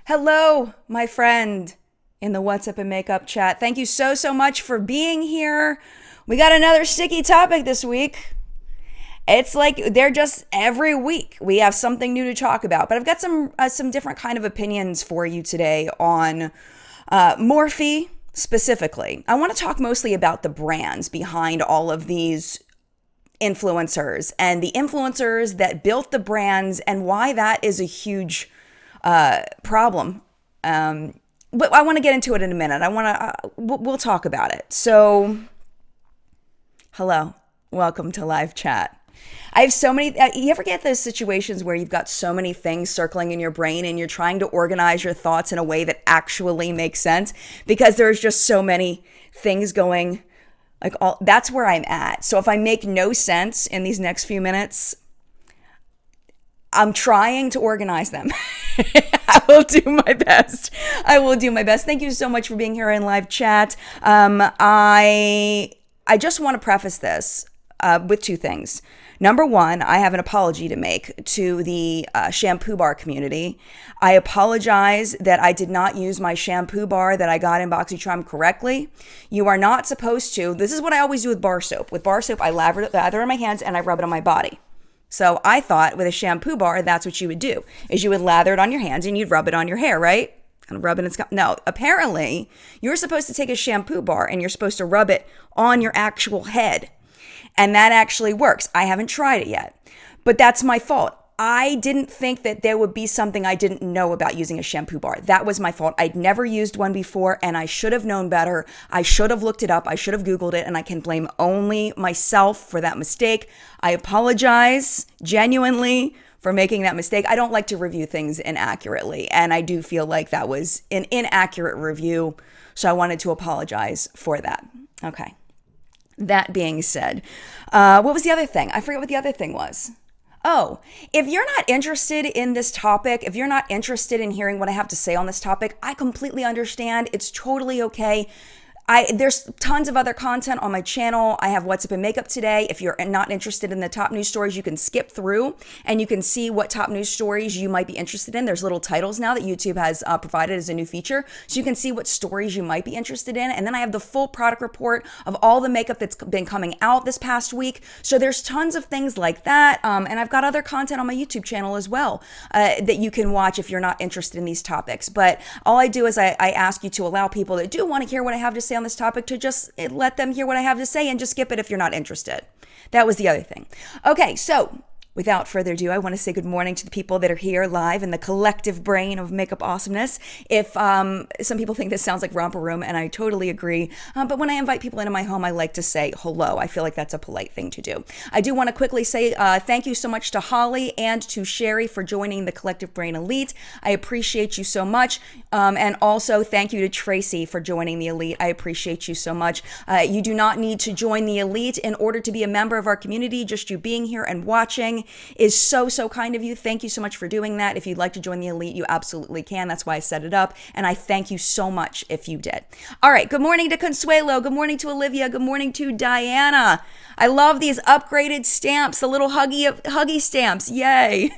Hello, my friend in the What's Up and Makeup chat. Thank you so much for being here. We got another sticky topic this week. It's like they're just every week we have something new to talk about. But I've got some different kind of opinions for you today on Morphe specifically. I want to talk mostly about the brands behind all of these influencers and the influencers that built the brands and why that is a huge problem. But I want to get into it in a minute. We'll talk about it. So, hello, welcome to live chat. I have so many, you ever get those situations where you've got so many things circling in your brain and you're trying to organize your thoughts in a way that actually makes sense because there's just so many things going, that's where I'm at. So if I make no sense in these next few minutes, I'm trying to organize them. I will do my best. Thank you so much for being here in live chat. I just want to preface this with two things. Number one, I have an apology to make to the shampoo bar community. I apologize that I did not use my shampoo bar that I got in BoxyCharm correctly. You are not supposed to. This is what I always do with bar soap. With bar soap, I lather it on my hands and I rub it on my body. So I thought with a shampoo bar, that's what you would do, is you would lather it on your hands and you'd rub it on your hair, right? And rub it in scalp. No, apparently you're supposed to take a shampoo bar and you're supposed to rub it on your actual head. And that actually works. I haven't tried it yet, but that's my fault. I didn't think that there would be something I didn't know about using a shampoo bar. That was my fault. I'd never used one before and I should have known better. I should have looked it up. I should have Googled it, and I can blame only myself for that mistake. I apologize genuinely for making that mistake. I don't like to review things inaccurately, and I do feel like that was an inaccurate review, so I wanted to apologize for that. Okay. That being said, what was the other thing? I forget what the other thing was. Oh, if you're not interested in this topic, if you're not interested in hearing what I have to say on this topic, I completely understand. It's totally okay. There's tons of other content on my channel. I have What's Up in Makeup today. If you're not interested in the top news stories, you can skip through and you can see what top news stories you might be interested in. There's little titles now that YouTube has provided as a new feature. So you can see what stories you might be interested in. And then I have the full product report of all the makeup that's been coming out this past week. So there's tons of things like that. And I've got other content on my YouTube channel as well that you can watch if you're not interested in these topics. But all I do is I ask you to allow people that do want to hear what I have to say on this topic to just let them hear what I have to say and just skip it if you're not interested. That was the other thing. Okay, so without further ado, I want to say good morning to the people that are here live in the collective brain of makeup awesomeness. If some people think this sounds like Romper Room, and I totally agree, but when I invite people into my home, I like to say hello. I feel like that's a polite thing to do. I do want to quickly say thank you so much to Holly and to Sherry for joining the Collective Brain Elite. I appreciate you so much. And also thank you to Tracy for joining the Elite. I appreciate you so much. You do not need to join the Elite in order to be a member of our community. Just you being here and watching is so kind of you. Thank you so much for doing that. If you'd like to join the Elite, you absolutely can. That's why I set it up, and I thank you so much if you did. All right, good morning to Consuelo. Good morning to Olivia. Good morning to Diana. I love these upgraded stamps, the little huggy stamps. Yay.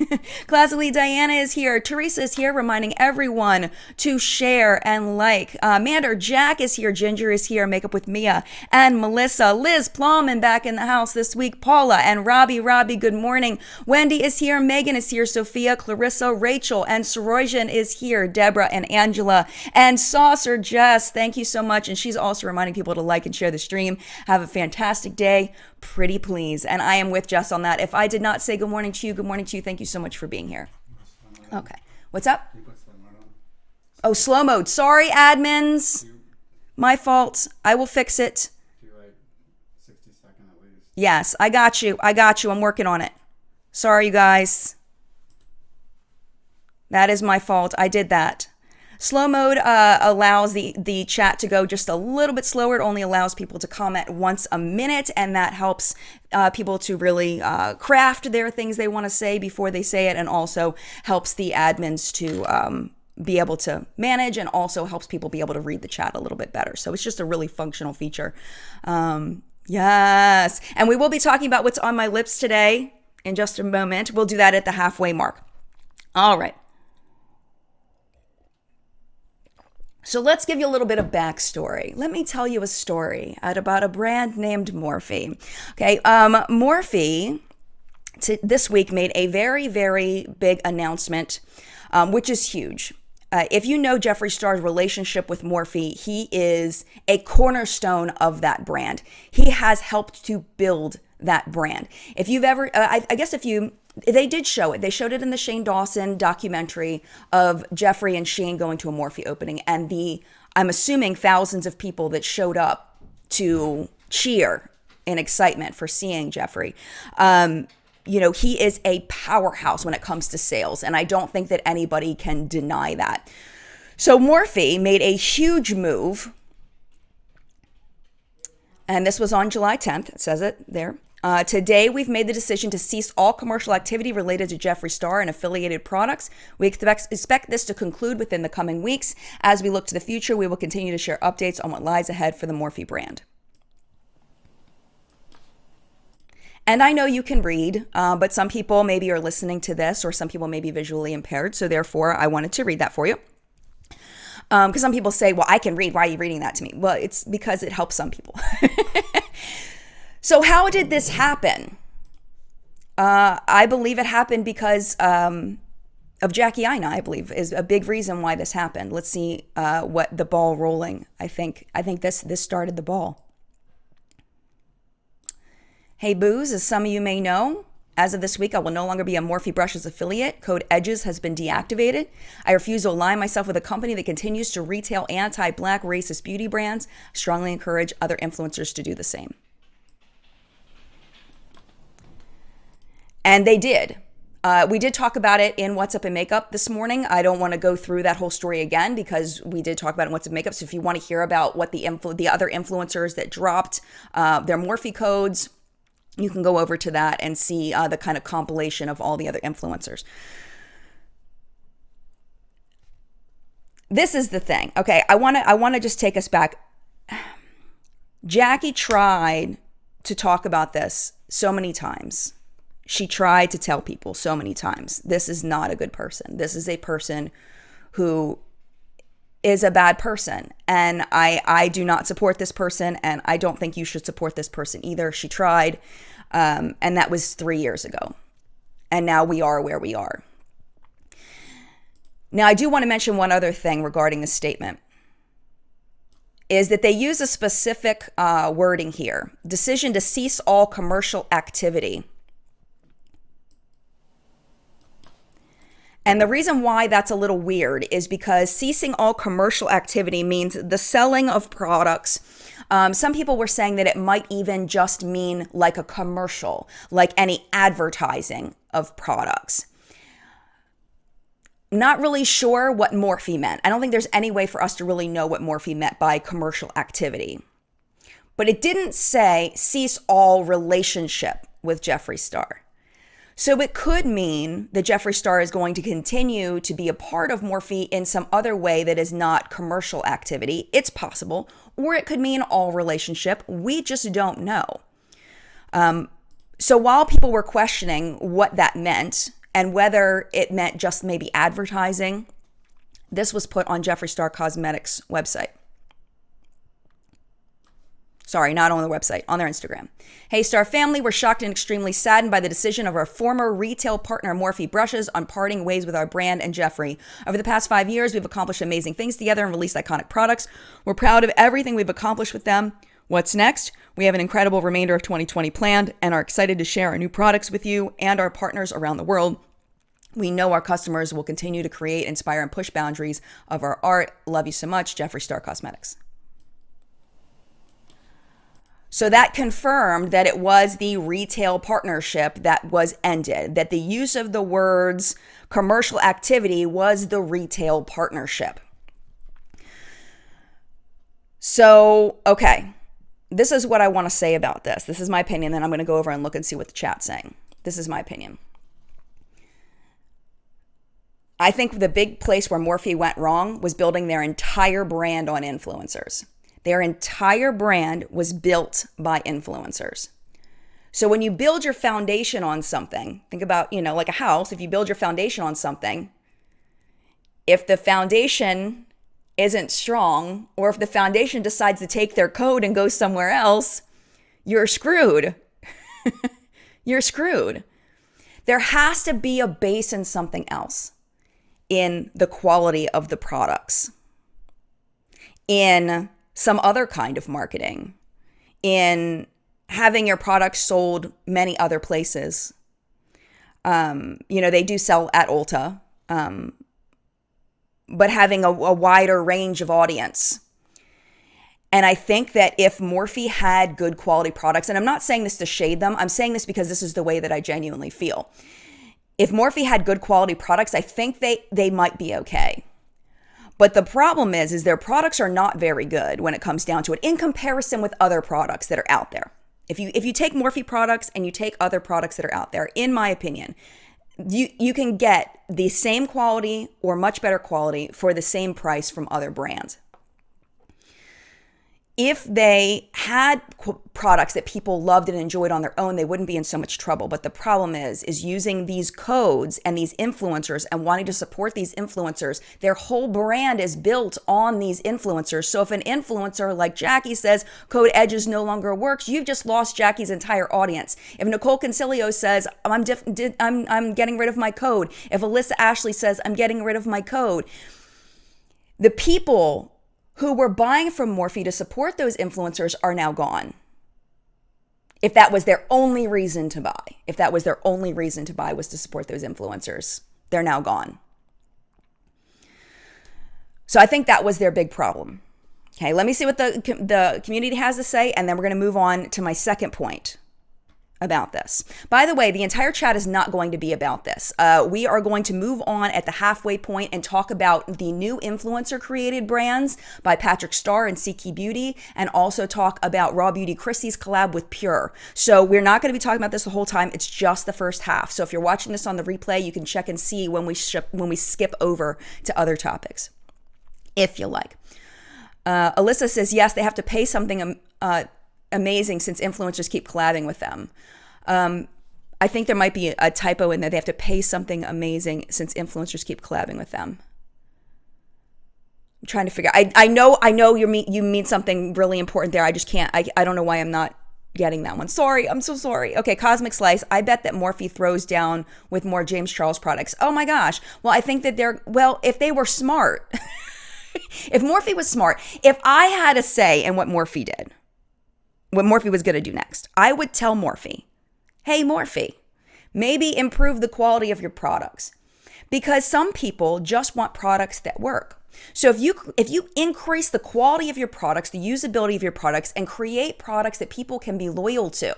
Classically, Diana is here. Teresa is here, reminding everyone to share and like. Mander, Jack is here. Ginger is here. Makeup with Mia and Melissa. Liz Plowman back in the house this week. Paula and Robbie, good morning. Wendy is here. Megan is here. Sophia, Clarissa, Rachel, and Sorojan is here. Deborah and Angela and Saucer Jess. Thank you so much. And she's also reminding people to like and share the stream. Have a fantastic day. Pretty please. And I am with Jess on that. If I did not say good morning to you, thank you so much for being here. Okay. What's up? Oh, slow mode. Sorry, admins. My fault. I will fix it. Yes, I got you. I'm working on it. Sorry, you guys. That is my fault. I did that. Slow mode allows the chat to go just a little bit slower. It only allows people to comment once a minute, and that helps people to really craft their things they want to say before they say it, and also helps the admins to be able to manage, and also helps people be able to read the chat a little bit better. So it's just a really functional feature. Yes, and we will be talking about what's on my lips today in just a moment. We'll do that at the halfway mark. All right. So let's give you a little bit of backstory. Let me tell you a story about a brand named Morphe. Okay, Morphe this week made a very, very big announcement, which is huge. If you know Jeffree Star's relationship with Morphe, he is a cornerstone of that brand. He has helped to build that brand. If you've ever, they did show it. They showed it in the Shane Dawson documentary of Jeffree and Shane going to a Morphe opening, and I'm assuming thousands of people that showed up to cheer in excitement for seeing Jeffree. He is a powerhouse when it comes to sales, and I don't think that anybody can deny that. So Morphe made a huge move, and this was on July 10th. It says it there. Today, we've made the decision to cease all commercial activity related to Jeffree Star and affiliated products. We expect this to conclude within the coming weeks. As we look to the future, we will continue to share updates on what lies ahead for the Morphe brand. And I know you can read, but some people maybe are listening to this, or some people may be visually impaired. So therefore, I wanted to read that for you. Because some people say, well, I can read. Why are you reading that to me? Well, it's because it helps some people. So how did this happen? I believe it happened because of Jackie Aina, I believe, is a big reason why this happened. Let's see what the ball rolling. I think this started the ball. Hey, Booze, as some of you may know, as of this week, I will no longer be a Morphe Brushes affiliate. Code EDGES has been deactivated. I refuse to align myself with a company that continues to retail anti-Black racist beauty brands. I strongly encourage other influencers to do the same. And they did. We did talk about it in What's Up in Makeup this morning. I don't want to go through that whole story again because we did talk about it in What's Up in Makeup. So if you want to hear about what the other influencers that dropped their Morphe codes, you can go over to that and see the kind of compilation of all the other influencers. This is the thing. Okay, I want to just take us back. Jackie tried to talk about this so many times. She tried to tell people so many times, this is not a good person. This is a person who is a bad person. And I do not support this person, and I don't think you should support this person either. She tried, and that was 3 years ago. And now we are where we are. Now, I do want to mention one other thing regarding the statement, is that they use a specific wording here. Decision to cease all commercial activity. And the reason why that's a little weird is because ceasing all commercial activity means the selling of products. Some people were saying that it might even just mean like a commercial, like any advertising of products. Not really sure what Morphe meant. I don't think there's any way for us to really know what Morphe meant by commercial activity. But it didn't say cease all relationship with Jeffree Star. So it could mean that Jeffree Star is going to continue to be a part of Morphe in some other way that is not commercial activity. It's possible. Or it could mean all relationship. We just don't know. So while people were questioning what that meant and whether it meant just maybe advertising, this was put on Jeffree Star Cosmetics' website. Sorry, not on the website, on their Instagram. Hey, Star family, we're shocked and extremely saddened by the decision of our former retail partner, Morphe Brushes, on parting ways with our brand and Jeffree. Over the past 5 years, we've accomplished amazing things together and released iconic products. We're proud of everything we've accomplished with them. What's next? We have an incredible remainder of 2020 planned and are excited to share our new products with you and our partners around the world. We know our customers will continue to create, inspire, and push boundaries of our art. Love you so much, Jeffree Star Cosmetics. So that confirmed that it was the retail partnership that was ended, that the use of the words commercial activity was the retail partnership. So, okay, this is what I want to say about this. This is my opinion. Then I'm going to go over and look and see what the chat's saying. This is my opinion. I think the big place where Morphe went wrong was building their entire brand on influencers. Their entire brand was built by influencers. So when you build your foundation on something, think about, like a house, if you build your foundation on something, if the foundation isn't strong, or if the foundation decides to take their code and go somewhere else, you're screwed. You're screwed. There has to be a base in something else, in the quality of the products, in some other kind of marketing, in having your products sold many other places. They do sell at Ulta, but having a wider range of audience. And I think that if Morphe had good quality products, and I'm not saying this to shade them, I'm saying this because this is the way that I genuinely feel. If Morphe had good quality products, I think they might be okay. But the problem is their products are not very good when it comes down to it in comparison with other products that are out there. If you take Morphe products and you take other products that are out there, in my opinion, you can get the same quality or much better quality for the same price from other brands. If they had products that people loved and enjoyed on their own, they wouldn't be in so much trouble. But the problem is using these codes and these influencers and wanting to support these influencers. Their whole brand is built on these influencers. So if an influencer like Jackie says code edges no longer works, you've just lost Jackie's entire audience. If Nicole Concilio says I'm getting rid of my code, if Alyssa Ashley says I'm getting rid of my code, the people who were buying from Morphe to support those influencers are now gone. If that was their only reason to buy, was to support those influencers, they're now gone. So I think that was their big problem. Okay, let me see what the community has to say, and then we're going to move on to my second point about this. By the way, the entire chat is not going to be about this. We are going to move on at the halfway point and talk about the new influencer created brands by Patrick Starrr and CKey Beauty, and also talk about RawBeautyKristi's collab with Pure. So we're not going to be talking about this the whole time. It's just the first half. So if you're watching this on the replay, you can check and see when we skip over to other topics, if you like. Alyssa says, yes, they have to pay something amazing since influencers keep collabing with them. I think there might be a typo in there. They have to pay something amazing since influencers keep collabing with them. I'm trying to figure out. I know you mean something really important there. I just can't. I don't know why I'm not getting that one. Sorry. I'm so sorry. Okay, Cosmic Slice. I bet that Morphe throws down with more James Charles products. Oh my gosh. Well, I think that if they were smart, if Morphe was smart, if I had a say in what Morphe did, what Morphe was going to do next, I would tell Morphe, hey, Morphe, maybe improve the quality of your products, because some people just want products that work. So if you increase the quality of your products, the usability of your products, and create products that people can be loyal to,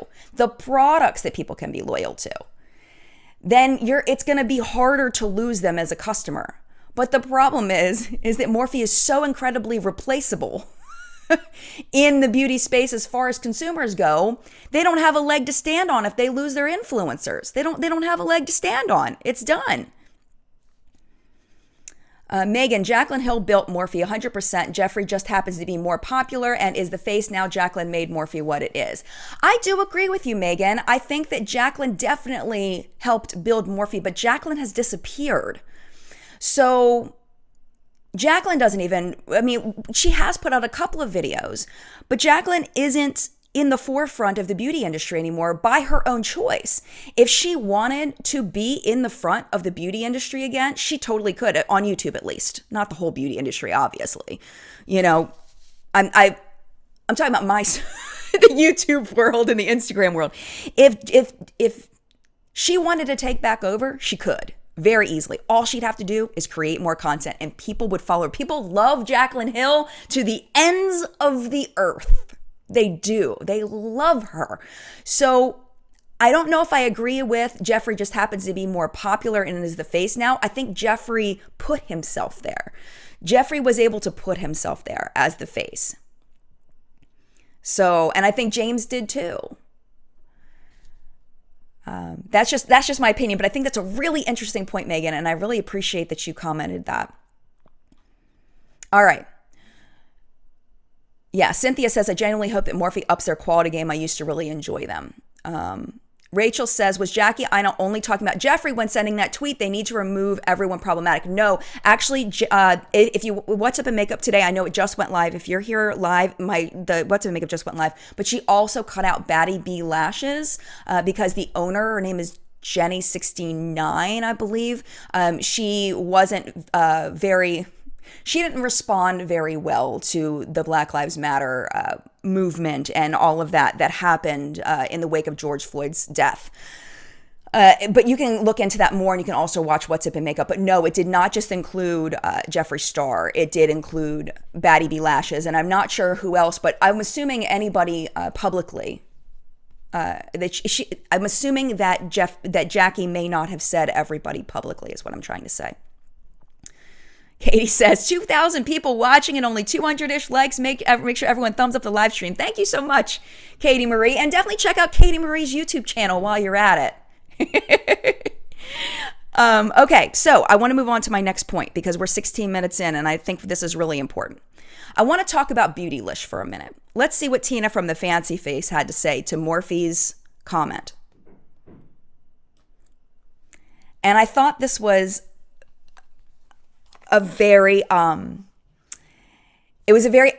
then it's going to be harder to lose them as a customer. But the problem is that Morphe is so incredibly replaceable in the beauty space as far as consumers go. They don't have a leg to stand on if they lose their influencers. They don't have a leg to stand on. It's done. Megan, Jaclyn Hill built Morphe 100%. Jeffree just happens to be more popular and is the face now. Jaclyn made Morphe what it is. I do agree with you, Megan. I think that Jaclyn definitely helped build Morphe, but Jaclyn has disappeared. So Jaclyn doesn't even, she has put out a couple of videos, but Jaclyn isn't in the forefront of the beauty industry anymore by her own choice. If she wanted to be in the front of the beauty industry again, she totally could, on YouTube at least. Not the whole beauty industry, obviously. I'm talking about the YouTube world and the Instagram world. If she wanted to take back over, she could. Very easily. All she'd have to do is create more content and people would follow her. People love Jaclyn Hill to the ends of the earth. They do. They love her. So I don't know if I agree with Jeffree just happens to be more popular and is the face now. I think Jeffree put himself there. Jeffree was able to put himself there as the face. So, and I think James did too. That's just my opinion, but I think that's a really interesting point, Megan, and I really appreciate that you commented that. All right. Yeah, Cynthia says, I genuinely hope that Morphe ups their quality game. I used to really enjoy them. Rachel says, was Jackie Ina only talking about Jeffree when sending that tweet? They need to remove everyone problematic. No, actually, if you What's Up in Makeup today, I know it just went live. If you're here live, the What's Up in Makeup just went live. But she also cut out Batty B Lashes because the owner, her name is Jenny69, I believe. She wasn't she didn't respond very well to the Black Lives Matter movement and all of that happened in the wake of George Floyd's death. But you can look into that more, and you can also watch What's Up in Makeup. But no, it did not just include Jeffree Star. It did include Batty B Lashes, and I'm not sure who else, but I'm assuming anybody publicly. I'm assuming that Jackie may not have said everybody publicly, is what I'm trying to say. Katie says, 2,000 people watching and only 200-ish likes. Make sure everyone thumbs up the live stream. Thank you so much, Katie Marie. And definitely check out Katie Marie's YouTube channel while you're at it. Okay, so I want to move on to my next point because we're 16 minutes in, and I think this is really important. I want to talk about BeautyLish for a minute. Let's see what Tina from the Fancy Face had to say to Morphe's comment. And I thought this was a very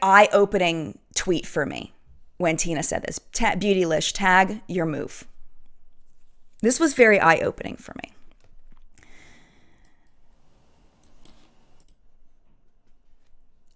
eye-opening tweet for me when Tina said this. BeautyLish, tag your move. This was very eye-opening for me.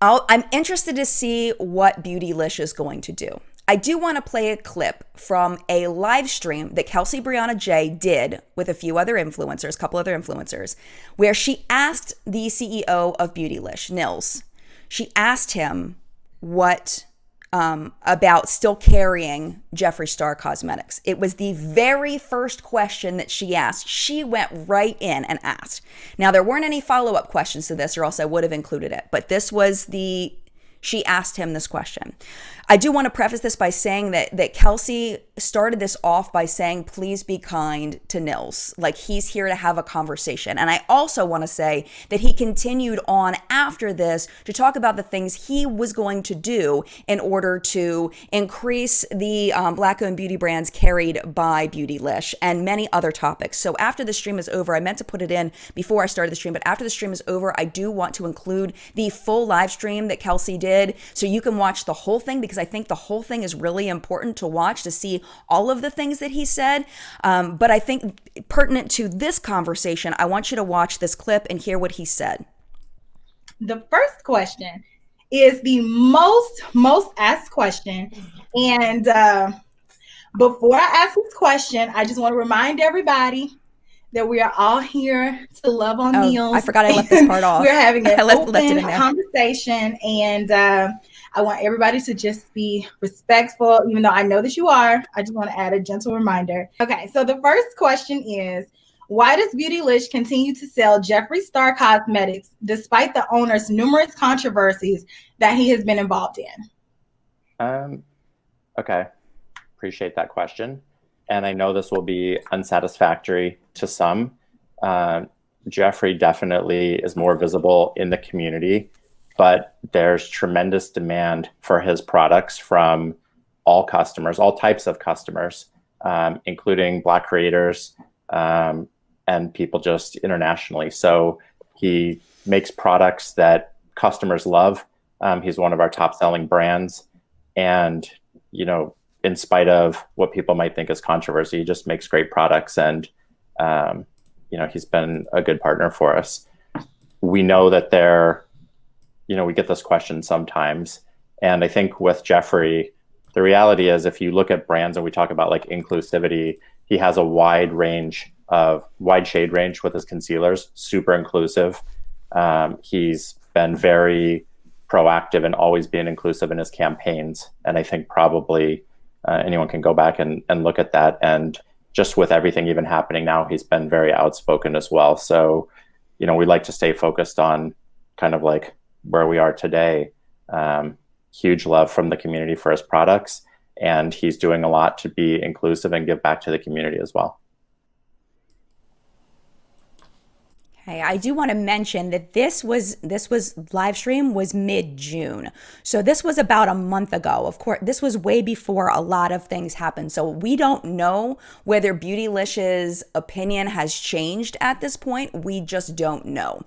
I'm interested to see what BeautyLish is going to do. I do want to play a clip from a live stream that Kelsey Brianna J did with a couple other influencers, where she asked the CEO of BeautyLish, Nils, she asked him what about still carrying Jeffree Star Cosmetics. It was the very first question that she asked. She went right in and asked. Now, there weren't any follow-up questions to this, or else I would have included it, but she asked him this question. I do want to preface this by saying that Kelsey started this off by saying, please be kind to Nils. Like, he's here to have a conversation. And I also want to say that he continued on after this to talk about the things he was going to do in order to increase the Black-owned beauty brands carried by BeautyLish and many other topics. So after the stream is over, I meant to put it in before I started the stream, but after the stream is over, I do want to include the full live stream that Kelsey did so you can watch the whole thing, because I think the whole thing is really important to watch to see all of the things that he said. But I think pertinent to this conversation, I want you to watch this clip and hear what he said. The first question is the most asked question. And before I ask this question, I just want to remind everybody that we are all here to love on meals. I forgot I left this part off. We're having an open conversation, and I want everybody to just be respectful, even though I know that you are. I just want to add a gentle reminder. Okay, so the first question is, why does BeautyLish continue to sell Jeffree Star Cosmetics despite the owner's numerous controversies that he has been involved in? Okay, appreciate that question. And I know this will be unsatisfactory to some. Jeffree definitely is more visible in the community, but there's tremendous demand for his products from all customers, all types of customers, including Black creators and people just internationally. So he makes products that customers love. He's one of our top selling brands. And, you know, in spite of what people might think is controversy, he just makes great products. And, you know, he's been a good partner for us. We know that we get this question sometimes. And I think with Jeffree, the reality is, if you look at brands and we talk about like inclusivity, he has a wide shade range with his concealers, super inclusive. He's been very proactive and always being inclusive in his campaigns. And I think probably anyone can go back and look at that. And just with everything even happening now, he's been very outspoken as well. So, you know, we like to stay focused on kind of like where we are today. Huge love from the community for his products. And he's doing a lot to be inclusive and give back to the community as well. Hey, I do want to mention that this live stream was mid-June. So this was about a month ago. Of course, this was way before a lot of things happened. So we don't know whether BeautyLish's opinion has changed at this point. We just don't know.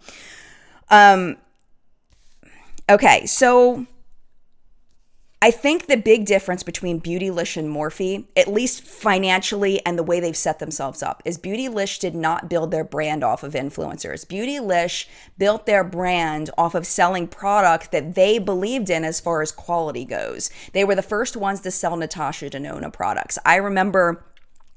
Okay, so I think the big difference between BeautyLish and Morphe, at least financially and the way they've set themselves up, is BeautyLish did not build their brand off of influencers. BeautyLish built their brand off of selling product that they believed in as far as quality goes. They were the first ones to sell Natasha Denona products. I remember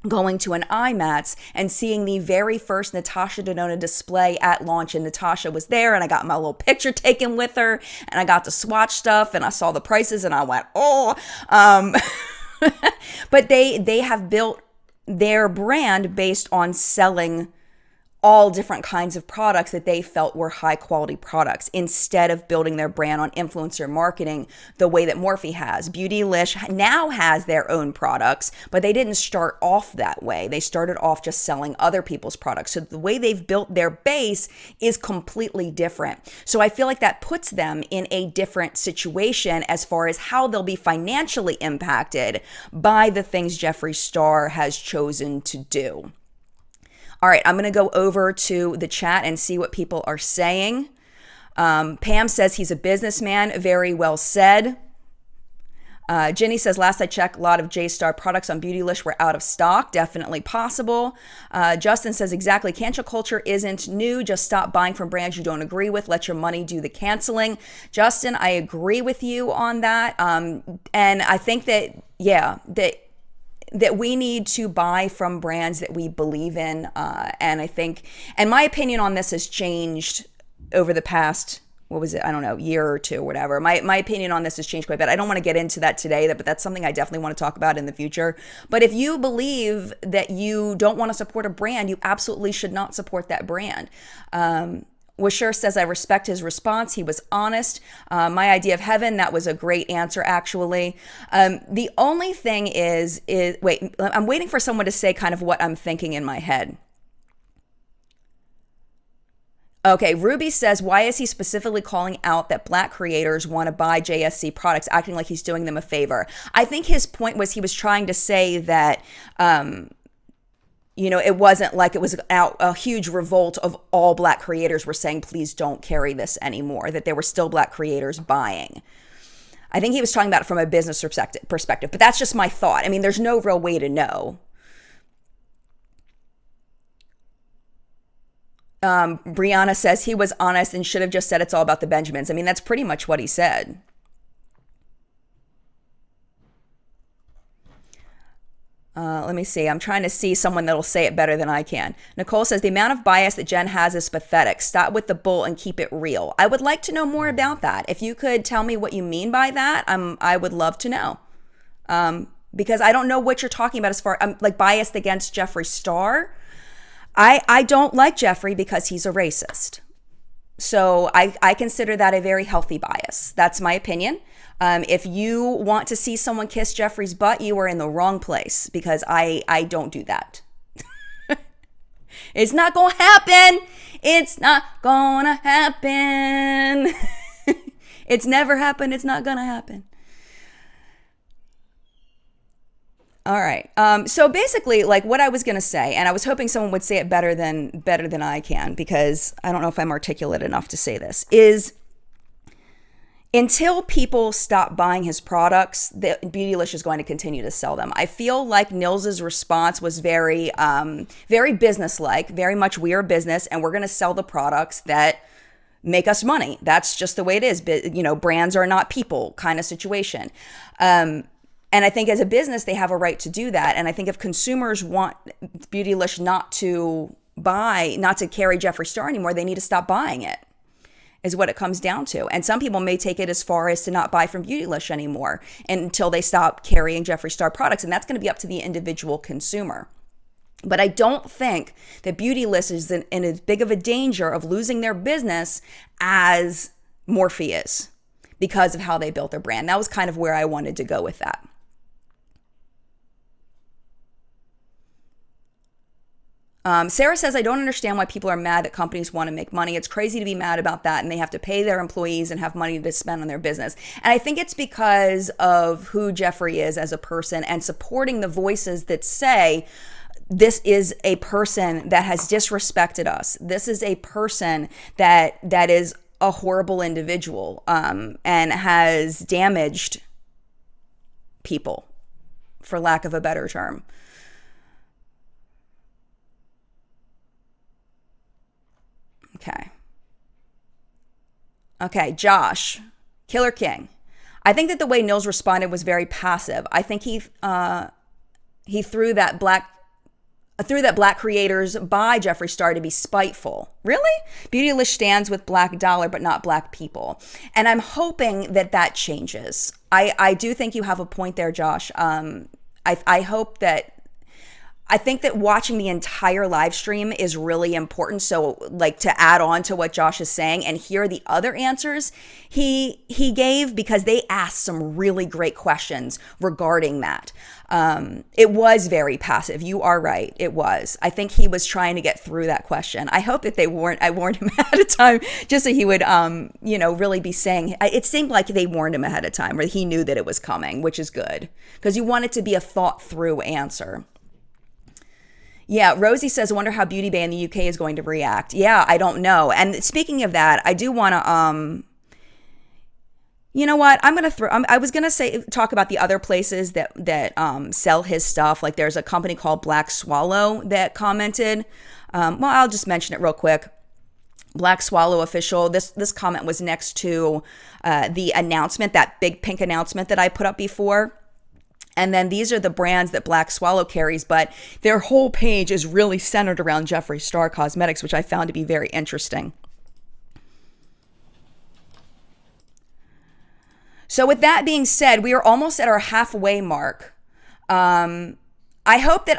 going to an IMATS and seeing the very first Natasha Denona display at launch, and Natasha was there, and I got my little picture taken with her, and I got to swatch stuff, and I saw the prices, and I went, oh. But they have built their brand based on selling all different kinds of products that they felt were high quality products, instead of building their brand on influencer marketing the way that Morphe has. BeautyLish now has their own products, but they didn't start off that way. They started off just selling other people's products. So the way they've built their base is completely different. So I feel like that puts them in a different situation as far as how they'll be financially impacted by the things Jeffree Star has chosen to do. All right, I'm going to go over to the chat and see what people are saying. Pam says he's a businessman. Very well said. Jenny says, last I checked, a lot of J-Star products on BeautyLish were out of stock. Definitely possible. Justin says, exactly. Cancel culture isn't new. Just stop buying from brands you don't agree with. Let your money do the canceling. Justin, I agree with you on that. And I think that, that we need to buy from brands that we believe in. And I think, and my opinion on this has changed over the past, year or two or whatever. My opinion on this has changed quite a bit. I don't want to get into that today, but that's something I definitely want to talk about in the future. But if you believe that you don't want to support a brand, you absolutely should not support that brand. Washur says, I respect his response. He was honest. My idea of heaven, that was a great answer, actually. The only thing is wait, I'm waiting for someone to say kind of what I'm thinking in my head. Okay, Ruby says, why is he specifically calling out that Black creators want to buy JSC products, acting like he's doing them a favor? I think his point was he was trying to say that, it wasn't like it was a huge revolt of all Black creators were saying, please don't carry this anymore, that there were still Black creators buying. I think he was talking about it from a business perspective, but that's just my thought. I mean, there's no real way to know. Brianna says he was honest and should have just said it's all about the Benjamins. I mean, that's pretty much what he said. Let me see. I'm trying to see someone that'll say it better than I can. Nicole says, the amount of bias that Jen has is pathetic. Stop with the bull and keep it real. I would like to know more about that. If you could tell me what you mean by that, I would love to know. Because I don't know what you're talking about as far, I'm like biased against Jeffree Star. I don't like Jeffree because he's a racist. So I consider that a very healthy bias. That's my opinion. If you want to see someone kiss Jeffree's butt, you are in the wrong place, because I don't do that. It's not going to happen. It's not going to happen. It's never happened. It's not going to happen. All right. So basically, like what I was going to say, and I was hoping someone would say it better than I can, because I don't know if I'm articulate enough to say this, is until people stop buying his products, the BeautyLish is going to continue to sell them. I feel like Nils's response was very, very businesslike, very much we are business and we're going to sell the products that make us money. That's just the way it is. Brands are not people kind of situation. And I think as a business, they have a right to do that. And I think if consumers want BeautyLish not to carry Jeffree Star anymore, they need to stop buying it, is what it comes down to. And some people may take it as far as to not buy from BeautyLish anymore until they stop carrying Jeffree Star products. And that's going to be up to the individual consumer. But I don't think that BeautyLish is in as big of a danger of losing their business as Morphe is, because of how they built their brand. That was kind of where I wanted to go with that. Sarah says, I don't understand why people are mad that companies want to make money. It's crazy to be mad about that, and they have to pay their employees and have money to spend on their business. And I think it's because of who Jeffree is as a person and supporting the voices that say, this is a person that has disrespected us. This is a person that is a horrible individual, and has damaged people, for lack of a better term. Okay, Josh, Killer King. I think that the way Nils responded was very passive. I think he threw that black creators by Jeffree Star to be spiteful. Really? BeautyLish stands with black dollar, but not black people. And I'm hoping that changes. I do think you have a point there, Josh. I think that watching the entire live stream is really important. So like to add on to what Josh is saying and hear the other answers he gave, because they asked some really great questions regarding that. It was very passive. You are right. It was. I think he was trying to get through that question. I hope that I warned him ahead of time just so he would, really be saying, it seemed like they warned him ahead of time, where he knew that it was coming, which is good because you want it to be a thought through answer. Yeah, Rosie says, I wonder how Beauty Bay in the UK is going to react. Yeah, I don't know. And speaking of that, I do want to, you know what? I was going to talk about the other places that sell his stuff. Like there's a company called Black Swallow that commented. Well, I'll just mention it real quick. Black Swallow official. This comment was next to the announcement, that big pink announcement that I put up before. And then these are the brands that Black Swallow carries, but their whole page is really centered around Jeffree Star Cosmetics, which I found to be very interesting. So with that being said, we are almost at our halfway mark. I hope that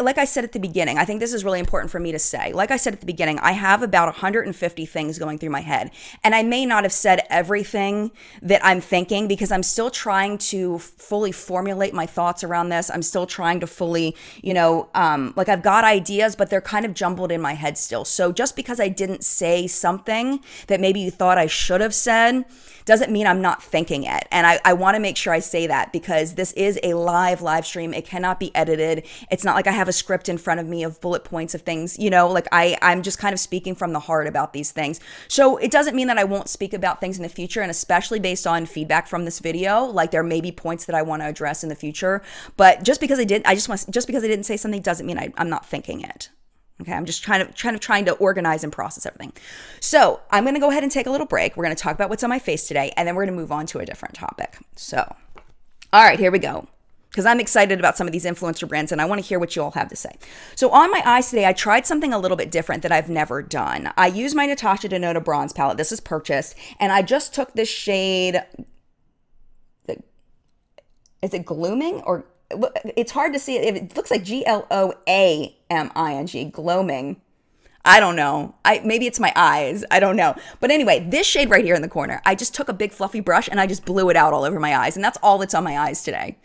like I said at the beginning, I think this is really important for me to say. Like I said at the beginning, I have about 150 things going through my head, and I may not have said everything that I'm thinking because I'm still trying to fully formulate my thoughts around this. I'm still trying to fully, I've got ideas, but they're kind of jumbled in my head still. So just because I didn't say something that maybe you thought I should have said doesn't mean I'm not thinking it. And I want to make sure I say that because this is a live stream. It cannot be edited. It's not like I have a script in front of me of bullet points of things, I'm just kind of speaking from the heart about these things. So it doesn't mean that I won't speak about things in the future, and especially based on feedback from this video, like there may be points that I want to address in the future. But just because I didn't say something doesn't mean I'm not thinking it. Okay, I'm just trying to organize and process everything. So I'm going to go ahead and take a little break. We're going to talk about what's on my face today, and then we're going to move on to a different topic. So, all right, here we go. Because I'm excited about some of these influencer brands, and I want to hear what you all have to say. So on my eyes today, I tried something a little bit different that I've never done. I used my Natasha Denona bronze palette. This is purchased, and I just took this shade. Is it Glooming or? It's hard to see it. It looks like Gloaming, gloaming. I don't know. Maybe it's my eyes. I don't know. But anyway, this shade right here in the corner, I just took a big fluffy brush and I just blew it out all over my eyes. And that's all that's on my eyes today.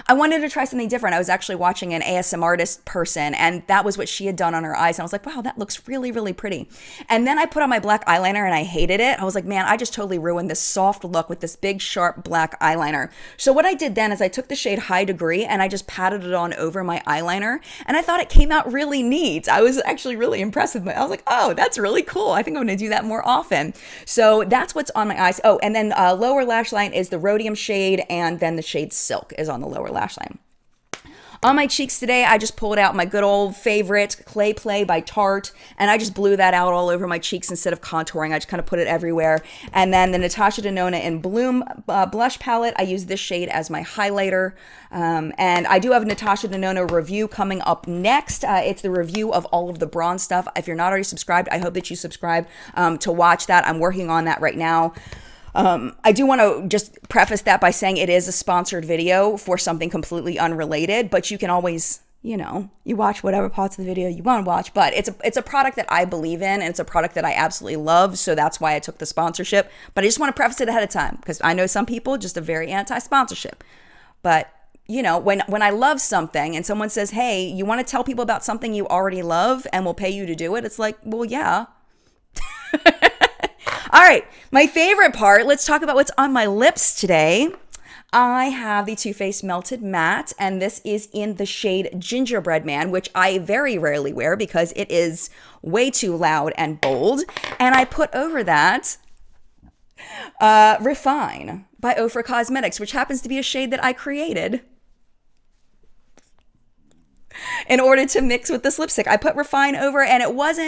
I wanted to try something different. I was actually watching an ASMR artist person, and that was what she had done on her eyes. And I was like, wow, that looks really, really pretty. And then I put on my black eyeliner and I hated it. I was like, man, I just totally ruined this soft look with this big, sharp black eyeliner. So what I did then is I took the shade High Degree and I just patted it on over my eyeliner. And I thought it came out really neat. I was actually really impressed with it. I was like, oh, that's really cool. I think I'm going to do that more often. So that's what's on my eyes. Oh, and then lower lash line is the Rhodium shade, and then the shade Silk is on the lower lash line. On my cheeks today, I just pulled out my good old favorite Clay Play by Tarte, and I just blew that out all over my cheeks instead of contouring. I just kind of put it everywhere. And then the Natasha Denona in Bloom blush palette, I use this shade as my highlighter. And I do have a Natasha Denona review coming up next. It's the review of all of the bronze stuff. If you're not already subscribed, I hope that you subscribe to watch that. I'm working on that right now. I do want to just preface that by saying it is a sponsored video for something completely unrelated, but you can always, you watch whatever parts of the video you want to watch, but it's a product that I believe in, and it's a product that I absolutely love, so that's why I took the sponsorship. But I just want to preface it ahead of time, because I know some people just are very anti-sponsorship, but when I love something and someone says, hey, you want to tell people about something you already love and we'll pay you to do it? It's like, well, yeah. All right, my favorite part, let's talk about what's on my lips today. I have the Too Faced Melted Matte, and this is in the shade Gingerbread Man, which I very rarely wear because it is way too loud and bold. And I put over that Refine by OFRA Cosmetics, which happens to be a shade that I created in order to mix with this lipstick. I put Refine over, and it was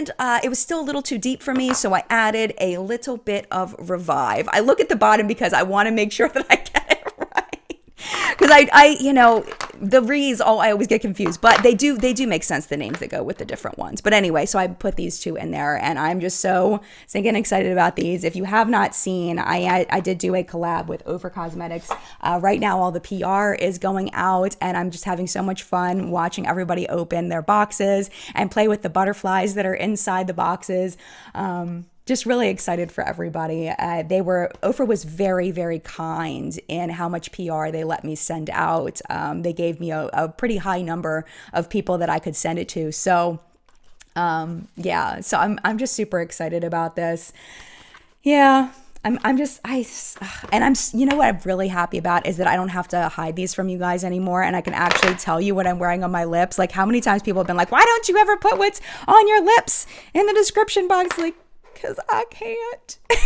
still a little too deep for me, so I added a little bit of Revive. I look at the bottom because I want to make sure that I get it right. Because the Re's, I always get confused, but they do make sense, the names that go with the different ones. But anyway, so I put these two in there, and I'm just so stinking excited about these. If you have not seen, I did do a collab with OFRA Cosmetics. Right now, all the PR is going out, and I'm just having so much fun watching everybody open their boxes and play with the butterflies that are inside the boxes. Just really excited for everybody. OFRA was very, very kind in how much PR they let me send out. They gave me a pretty high number of people that I could send it to. So, so I'm just super excited about this. Yeah. You know what I'm really happy about is that I don't have to hide these from you guys anymore, and I can actually tell you what I'm wearing on my lips. Like, how many times people have been like, why don't you ever put what's on your lips in the description box? Like, because I can't. Because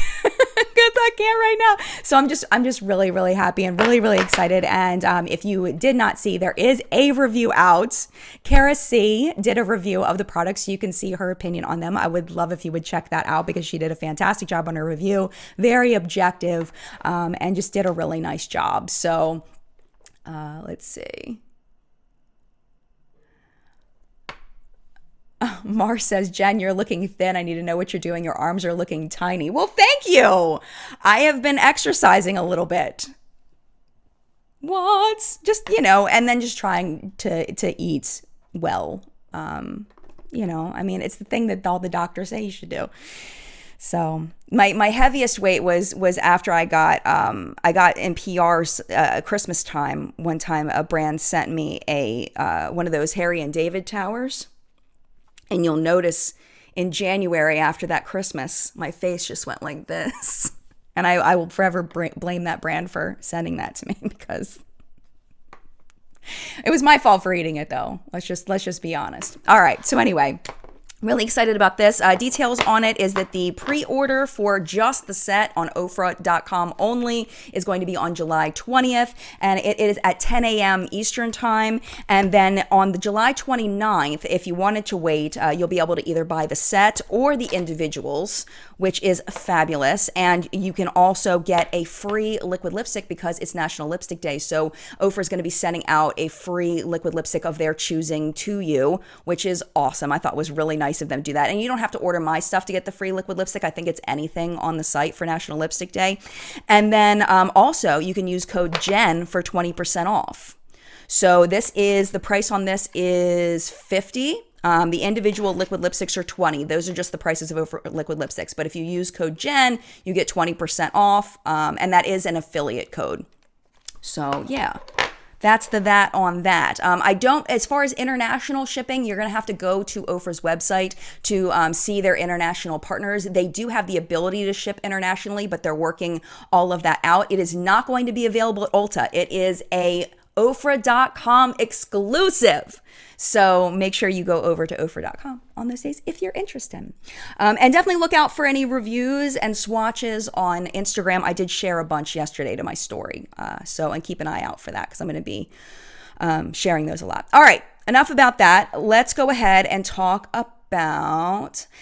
I can't right now. So I'm just really, really happy and really, really excited. And if you did not see, there is a review out. Kara C did a review of the products. So you can see her opinion on them. I would love if you would check that out because she did a fantastic job on her review. Very objective, and just did a really nice job. So let's see. Mars says, Jen, you're looking thin. I need to know what you're doing. Your arms are looking tiny. Well, thank you. I have been exercising a little bit. What? Just, and then just trying to eat well. I mean, it's the thing that all the doctors say you should do. So my heaviest weight was after I got in PR's Christmas time. One time a brand sent me one of those Harry and David towers. And you'll notice in January after that Christmas, my face just went like this. And I will forever blame that brand for sending that to me because it was my fault for eating it, though. Let's just be honest. All right. So anyway, really excited about this. Details on it is that the pre-order for just the set on OFRA.com only is going to be on July 20th, and it is at 10 a.m. Eastern time. And then on the July 29th, if you wanted to wait, you'll be able to either buy the set or the individuals, which is fabulous. And you can also get a free liquid lipstick because it's National Lipstick Day. So OFRA is going to be sending out a free liquid lipstick of their choosing to you, which is awesome. I thought was really nice of them to do that. And you don't have to order my stuff to get the free liquid lipstick. I think it's anything on the site for National Lipstick Day. And then also you can use code JEN for 20% off. So the price on this is $50. The individual liquid lipsticks are $20. Those are just the prices of liquid lipsticks. But if you use code JEN, you get 20% off. And that is an affiliate code. So yeah. That's that on that. As far as international shipping, you're going to have to go to OFRA's website to see their international partners. They do have the ability to ship internationally, but they're working all of that out. It is not going to be available at Ulta. It is a OFRA.com exclusive. So make sure you go over to OFRA.com on those days if you're interested. And definitely look out for any reviews and swatches on Instagram. I did share a bunch yesterday to my story. And keep an eye out for that because I'm going to be sharing those a lot. All right, enough about that. Let's go ahead and talk about.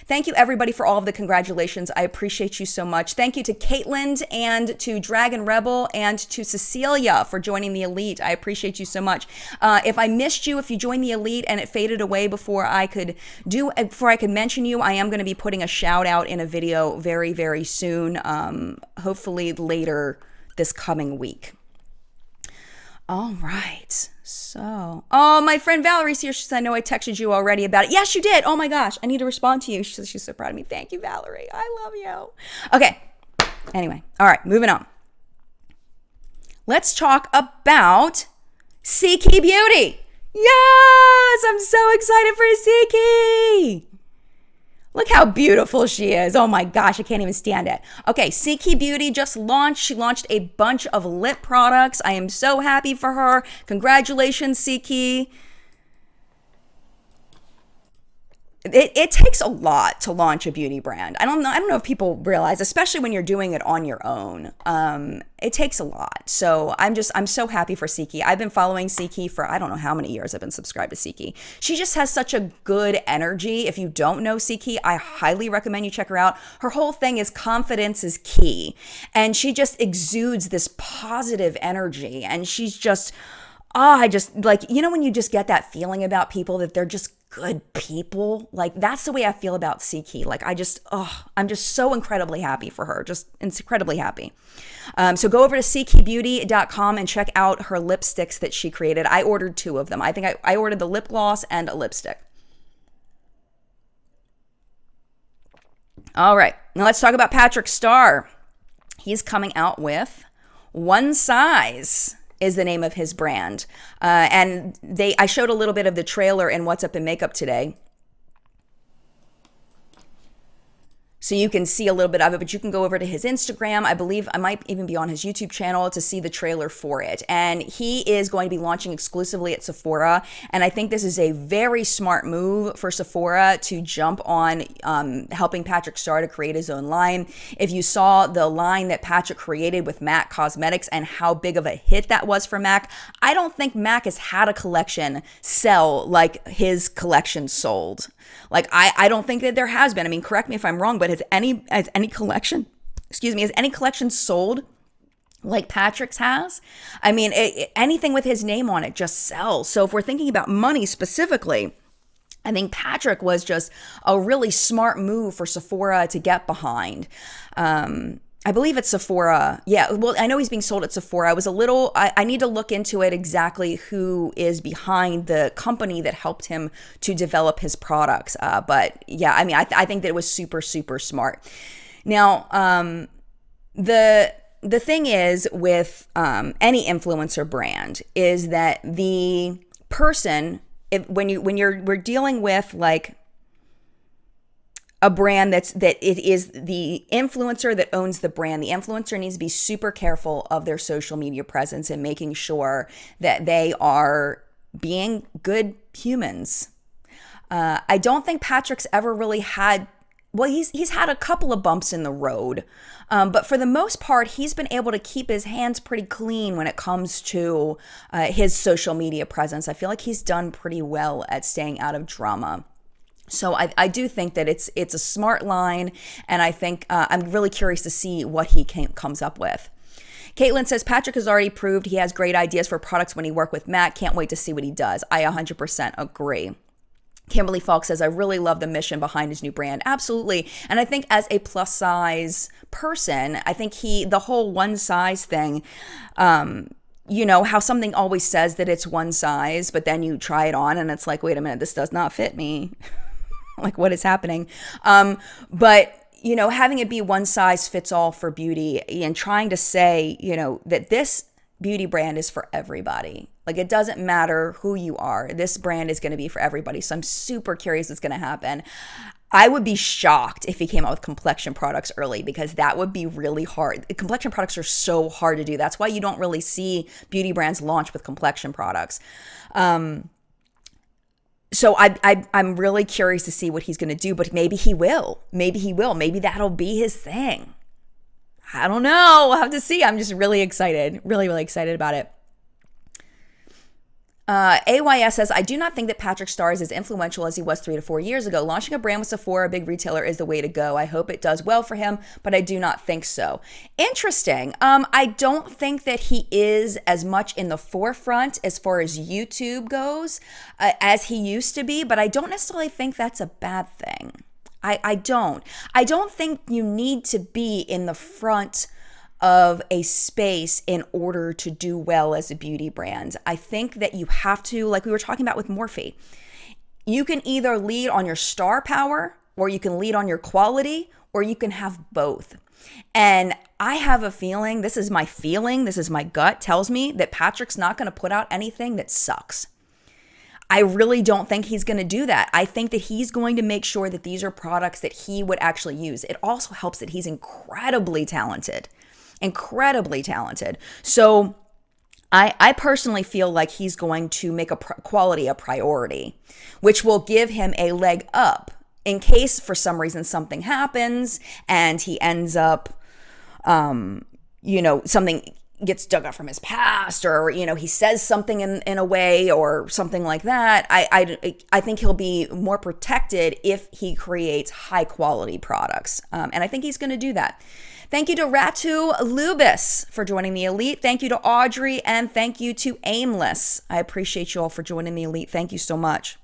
Thank you everybody for all of the congratulations. I appreciate you so much. Thank you to Caitlin and to Dragon Rebel and to Cecilia for joining the Elite. I appreciate you so much. If I missed you, if you joined the Elite and it faded away before I could mention you, I am going to be putting a shout out in a video very, very soon. Hopefully later this coming week. All right. So, my friend Valerie's here. She said, I know I texted you already about it. Yes, you did. Oh my gosh. I need to respond to you. She says she's so proud of me. Thank you, Valerie. I love you. Okay. Anyway. All right. Moving on. Let's talk about CKey Beauty. Yes, I'm so excited for CKey. Look how beautiful she is. Oh my gosh, I can't even stand it. Okay, CKey Beauty just launched. She launched a bunch of lip products. I am so happy for her. Congratulations, CKey. It takes a lot to launch a beauty brand. I don't know if people realize, especially when you're doing it on your own. It takes a lot. So I'm so happy for CKey. I've been following CKey for I don't know how many years I've been subscribed to CKey. She just has such a good energy. If you don't know CKey, I highly recommend you check her out. Her whole thing is confidence is key. And she just exudes this positive energy. And she's just, I just like, when you just get that feeling about people that they're just good people, like that's the way I feel about CKey. Like I'm just so incredibly happy for her, just incredibly happy. So go over to CKeyBeauty.com and check out her lipsticks that she created. I ordered 2 of them. I think I ordered the lip gloss and a lipstick. All right, now let's talk about Patrick Starrr. He's coming out with One Size is the name of his brand. And I showed a little bit of the trailer in What's Up in Makeup today. So you can see a little bit of it, but you can go over to his Instagram. I believe I might even be on his YouTube channel to see the trailer for it. And he is going to be launching exclusively at Sephora. And I think this is a very smart move for Sephora to jump on helping Patrick Starrr to create his own line. If you saw the line that Patrick created with MAC Cosmetics and how big of a hit that was for MAC, I don't think MAC has had a collection sell like his collection sold. Like, I don't think that there has been. I mean, correct me if I'm wrong, but has any collection sold like Patrick's has? I mean, anything with his name on it just sells. So if we're thinking about money specifically, I think Patrick was just a really smart move for Sephora to get behind. I believe it's Sephora. Yeah, well, I know he's being sold at Sephora. I need to look into it exactly who is behind the company that helped him to develop his products. But yeah, I mean, I think that it was super, super smart. Now, the thing is with any influencer brand is that the person, we're dealing with like a brand that it is the influencer that owns the brand. The influencer needs to be super careful of their social media presence and making sure that they are being good humans. I don't think Patrick's ever really had, well, he's had a couple of bumps in the road, but for the most part, he's been able to keep his hands pretty clean when it comes to his social media presence. I feel like he's done pretty well at staying out of drama. So I do think that it's a smart line, and I think I'm really curious to see what he comes up with. Caitlin says, Patrick has already proved he has great ideas for products when he worked with Matt. Can't wait to see what he does. I 100% agree. Kimberly Falk says, I really love the mission behind his new brand. Absolutely. And I think as a plus size person, I think the whole one size thing, how something always says that it's one size, but then you try it on and it's like, wait a minute, this does not fit me. Like, what is happening? But having it be one size fits all for beauty and trying to say, that this beauty brand is for everybody. Like, it doesn't matter who you are. This brand is going to be for everybody. So I'm super curious what's going to happen. I would be shocked if he came out with complexion products early, because that would be really hard. Complexion products are so hard to do. That's why you don't really see beauty brands launch with complexion products. So I'm really curious to see what he's going to do, but maybe he will. Maybe that'll be his thing. I don't know. We'll have to see. I'm just really excited. Really, really excited about it. AYS says, I do not think that Patrick Starrr is as influential as he was 3 to 4 years ago. Launching a brand with Sephora, a big retailer, is the way to go. I hope it does well for him, but I do not think so. Interesting. I don't think that he is as much in the forefront as far as YouTube goes as he used to be, but I don't necessarily think that's a bad thing. I don't think you need to be in the front of a space in order to do well as a beauty brand. I think that you have to, like we were talking about with Morphe, you can either lead on your star power, or you can lead on your quality, or you can have both. And I have a feeling, this is my gut tells me that Patrick's not going to put out anything that sucks. I really don't think he's going to do that. I think that he's going to make sure that these are products that he would actually use. It also helps that he's incredibly talented. So I personally feel like he's going to make quality a priority, which will give him a leg up in case for some reason something happens and he ends up, something gets dug up from his past, or he says something in a way or something like that. I think he'll be more protected if he creates high quality products, and I think he's going to do that. Thank you to Ratu Lubis for joining the Elite. Thank you to Audrey, and thank you to Aimless. I appreciate you all for joining the Elite. Thank you so much.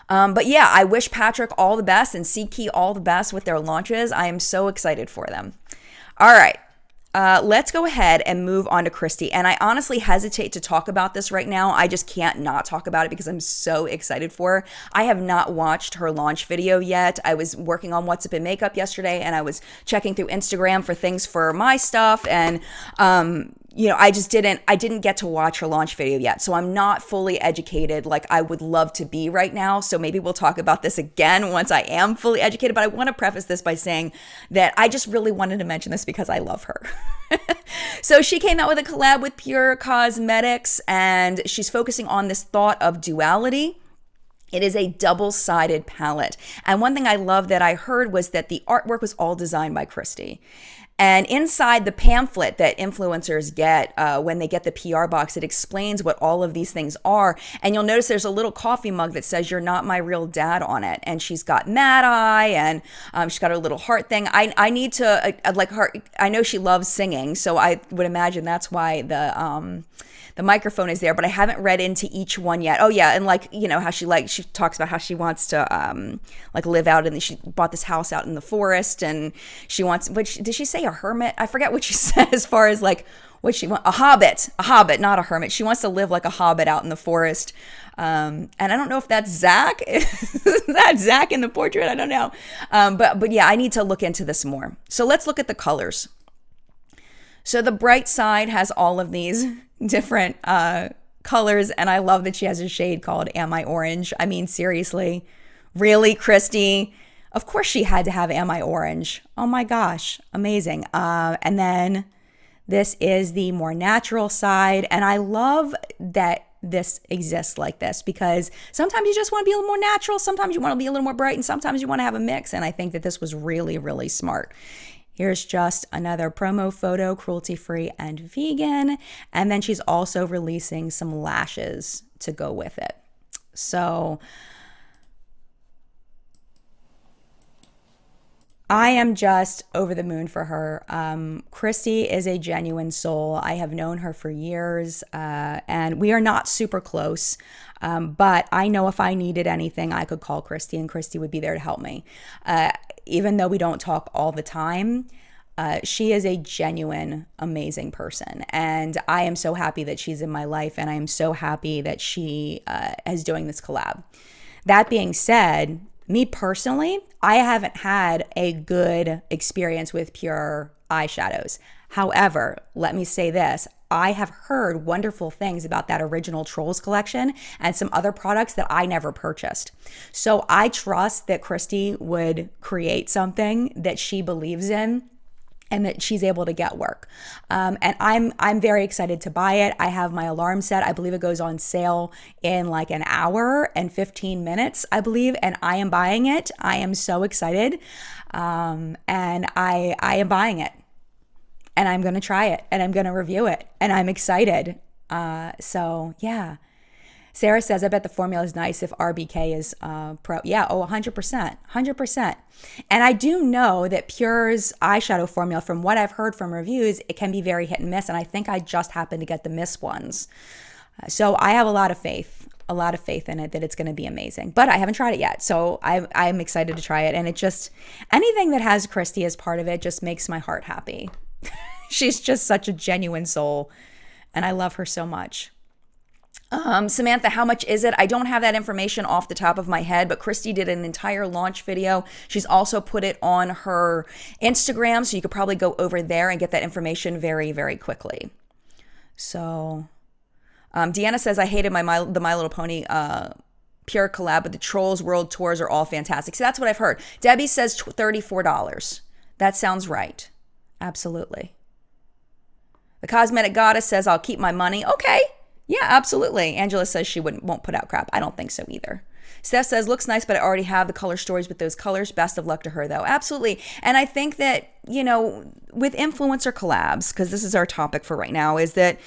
But yeah, I wish Patrick all the best and CKey all the best with their launches. I am so excited for them. All right. Let's go ahead and move on to Kristi. And I honestly hesitate to talk about this right now. I just can't not talk about it because I'm so excited for her. I have not watched her launch video yet. I was working on What's Up in Makeup yesterday, and I was checking through Instagram for things for my stuff. And, I didn't get to watch her launch video yet. So I'm not fully educated like I would love to be right now. So maybe we'll talk about this again once I am fully educated. But I want to preface this by saying that I just really wanted to mention this because I love her. So she came out with a collab with Pure Cosmetics, and she's focusing on this thought of duality. It is a double-sided palette. And one thing I love that I heard was that the artwork was all designed by Kristi. And inside the pamphlet that influencers get when they get the PR box, it explains what all of these things are. And you'll notice there's a little coffee mug that says "You're not my real dad" on it. And she's got Mad Eye, and she's got her little heart thing. I need to like her. I know she loves singing, so I would imagine that's why the microphone is there, but I haven't read into each one yet. Oh yeah, and how she talks about how she wants to live out in she bought this house out in the forest, and she wants, which did she say a hermit? I forget what she said as far as what she wants, a hobbit, not a hermit. She wants to live like a hobbit out in the forest. And I don't know if that's Zach. Is that Zach in the portrait? I don't know. But yeah, I need to look into this more. So let's look at the colors. So the bright side has all of these different colors, and I love that she has a shade called Am I Orange? I mean, seriously, really, Kristi? Of course she had to have Am I Orange. Oh my gosh, amazing. And then this is the more natural side, and I love that this exists like this because sometimes you just want to be a little more natural, sometimes you want to be a little more bright, and sometimes you want to have a mix, and I think that this was really, really smart. Here's just another promo photo, cruelty-free and vegan. And then she's also releasing some lashes to go with it. So I am just over the moon for her. Kristi is a genuine soul. I have known her for years, and we are not super close. But I know if I needed anything, I could call Kristi, and Kristi would be there to help me. Even though we don't talk all the time, she is a genuine, amazing person. And I am so happy that she's in my life, and I am so happy that she is doing this collab. That being said, me personally, I haven't had a good experience with Pure eyeshadows. However, let me say this. I have heard wonderful things about that original Trolls collection and some other products that I never purchased. So I trust that Kristi would create something that she believes in and that she's able to get work. And I'm very excited to buy it. I have my alarm set. I believe it goes on sale in like an hour and 15 minutes, I believe, and I am buying it. I am so excited. And I am buying it. And I'm going to try it, and I'm going to review it, and I'm excited. So yeah. Sarah says, I bet the formula is nice if RBK is pro. Yeah, 100%, 100%. And I do know that Pure's eyeshadow formula, from what I've heard from reviews, it can be very hit and miss, and I think I just happened to get the miss ones. So I have a lot of faith in it that it's going to be amazing. But I haven't tried it yet, so I'm excited to try it. And it just, anything that has Kristi as part of it just makes my heart happy. She's just such a genuine soul, and I love her so much. Samantha, how much is it? I don't have that information off the top of my head, but Kristi did an entire launch video. She's also put it on her Instagram, so you could probably go over there and get that information very, very quickly. So, Deanna says, I hated the My Little Pony Pure collab, but the Trolls World Tours are all fantastic. So that's what I've heard. Debbie says $34. That sounds right. Absolutely. The Cosmetic Goddess says, I'll keep my money. Okay. Yeah, absolutely. Angela says she won't put out crap. I don't think so either. Steph says, looks nice, but I already have the color stories with those colors. Best of luck to her, though. Absolutely. And I think that, you know, with influencer collabs, because this is our topic for right now, is that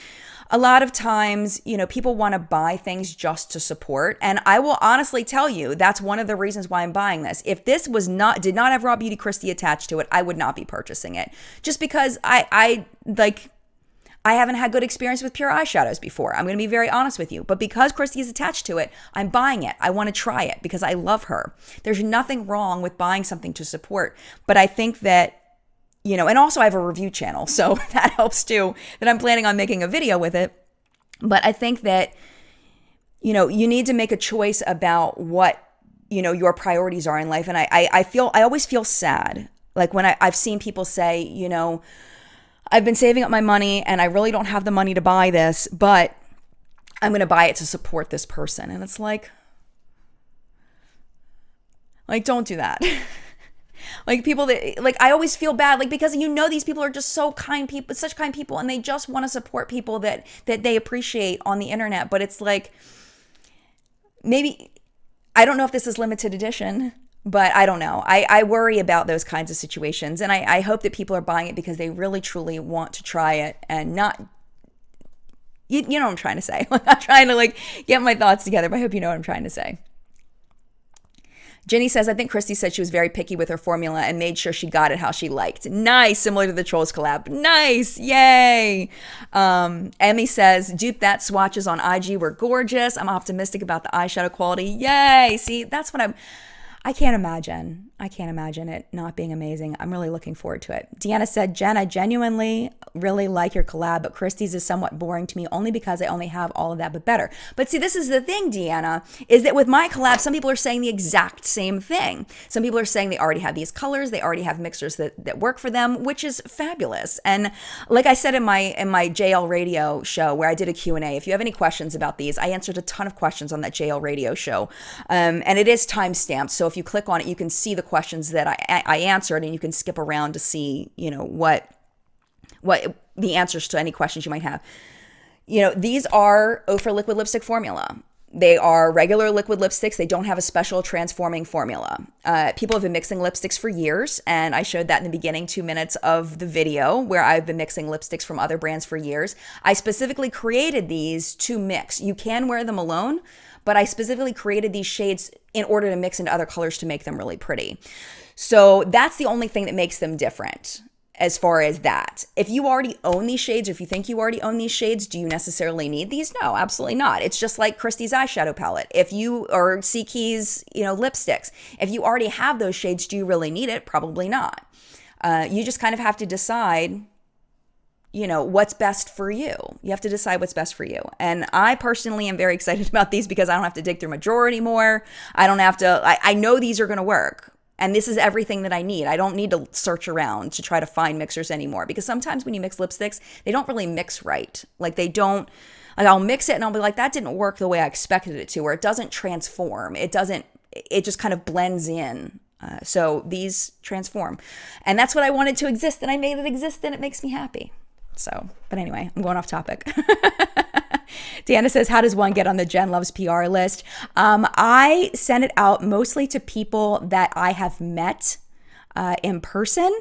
a lot of times, you know, people want to buy things just to support. And I will honestly tell you, that's one of the reasons why I'm buying this. If this did not have RawBeautyKristi attached to it, I would not be purchasing it. Just because I haven't had good experience with pure eyeshadows before. I'm going to be very honest with you. But because Kristi is attached to it, I'm buying it. I want to try it because I love her. There's nothing wrong with buying something to support. But I think that, you know, and also I have a review channel, so that helps too, that I'm planning on making a video with it. But I think that, you know, you need to make a choice about what, you know, your priorities are in life. And I always feel sad. Like when I've seen people say, you know, I've been saving up my money and I really don't have the money to buy this, but I'm going to buy it to support this person. And it's like don't do that. Like people that, like, I always feel bad, like, because you know these people are just so kind people, such kind people, and they just want to support people that they appreciate on the internet. But it's like, maybe, I don't know if this is limited edition, but I don't know. I worry about those kinds of situations. And I hope that people are buying it because they really, truly want to try it and not, you know what I'm trying to say. I'm not trying to like get my thoughts together, but I hope you know what I'm trying to say. Jenny says, I think Kristi said she was very picky with her formula and made sure she got it how she liked. Nice. Similar to the Trolls collab. Nice. Yay. Emmy says, dupe that swatches on IG were gorgeous. I'm optimistic about the eyeshadow quality. Yay. See, that's what I can't imagine it not being amazing. I'm really looking forward to it. Deanna said, Jen, I genuinely really like your collab, but Kristi's is somewhat boring to me only because I only have all of that, but better. But see, this is the thing, Deanna, is that with my collab, some people are saying the exact same thing. Some people are saying they already have these colors. They already have mixers that work for them, which is fabulous. And like I said in my JL radio show where I did a Q&A, if you have any questions about these, I answered a ton of questions on that JL radio show. And it is time-stamped. So if you click on it, you can see the questions that I answered, and you can skip around to see, you know, what the answers to any questions you might have. You know, these are OFRA liquid lipstick formula. They are regular liquid lipsticks. They don't have a special transforming formula. People have been mixing lipsticks for years, and I showed that in the beginning 2 minutes of the video where I've been mixing lipsticks from other brands for years. I specifically created these to mix. You can wear them alone, but I specifically created these shades in order to mix into other colors to make them really pretty. So that's the only thing that makes them different as far as that. If you already own these shades, or if you think you already own these shades, do you necessarily need these? No, absolutely not. It's just like Kristi's eyeshadow palette. Or CKey's, you know, lipsticks. If you already have those shades, do you really need it? Probably not. You just kind of have to decide, you know, what's best for you. You have to decide what's best for you. And I personally am very excited about these because I don't have to dig through my drawer anymore. I don't have to, I know these are going to work. And this is everything that I need. I don't need to search around to try to find mixers anymore, because sometimes when you mix lipsticks, they don't really mix right. Like they don't, like I'll mix it and I'll be like, that didn't work the way I expected it to, or it doesn't transform. It just kind of blends in. So these transform. And that's what I wanted to exist, and I made it exist, and it makes me happy. So, but anyway, I'm going off topic. Deanna says, how does one get on the Jen Loves PR list? I send it out mostly to people that I have met in person,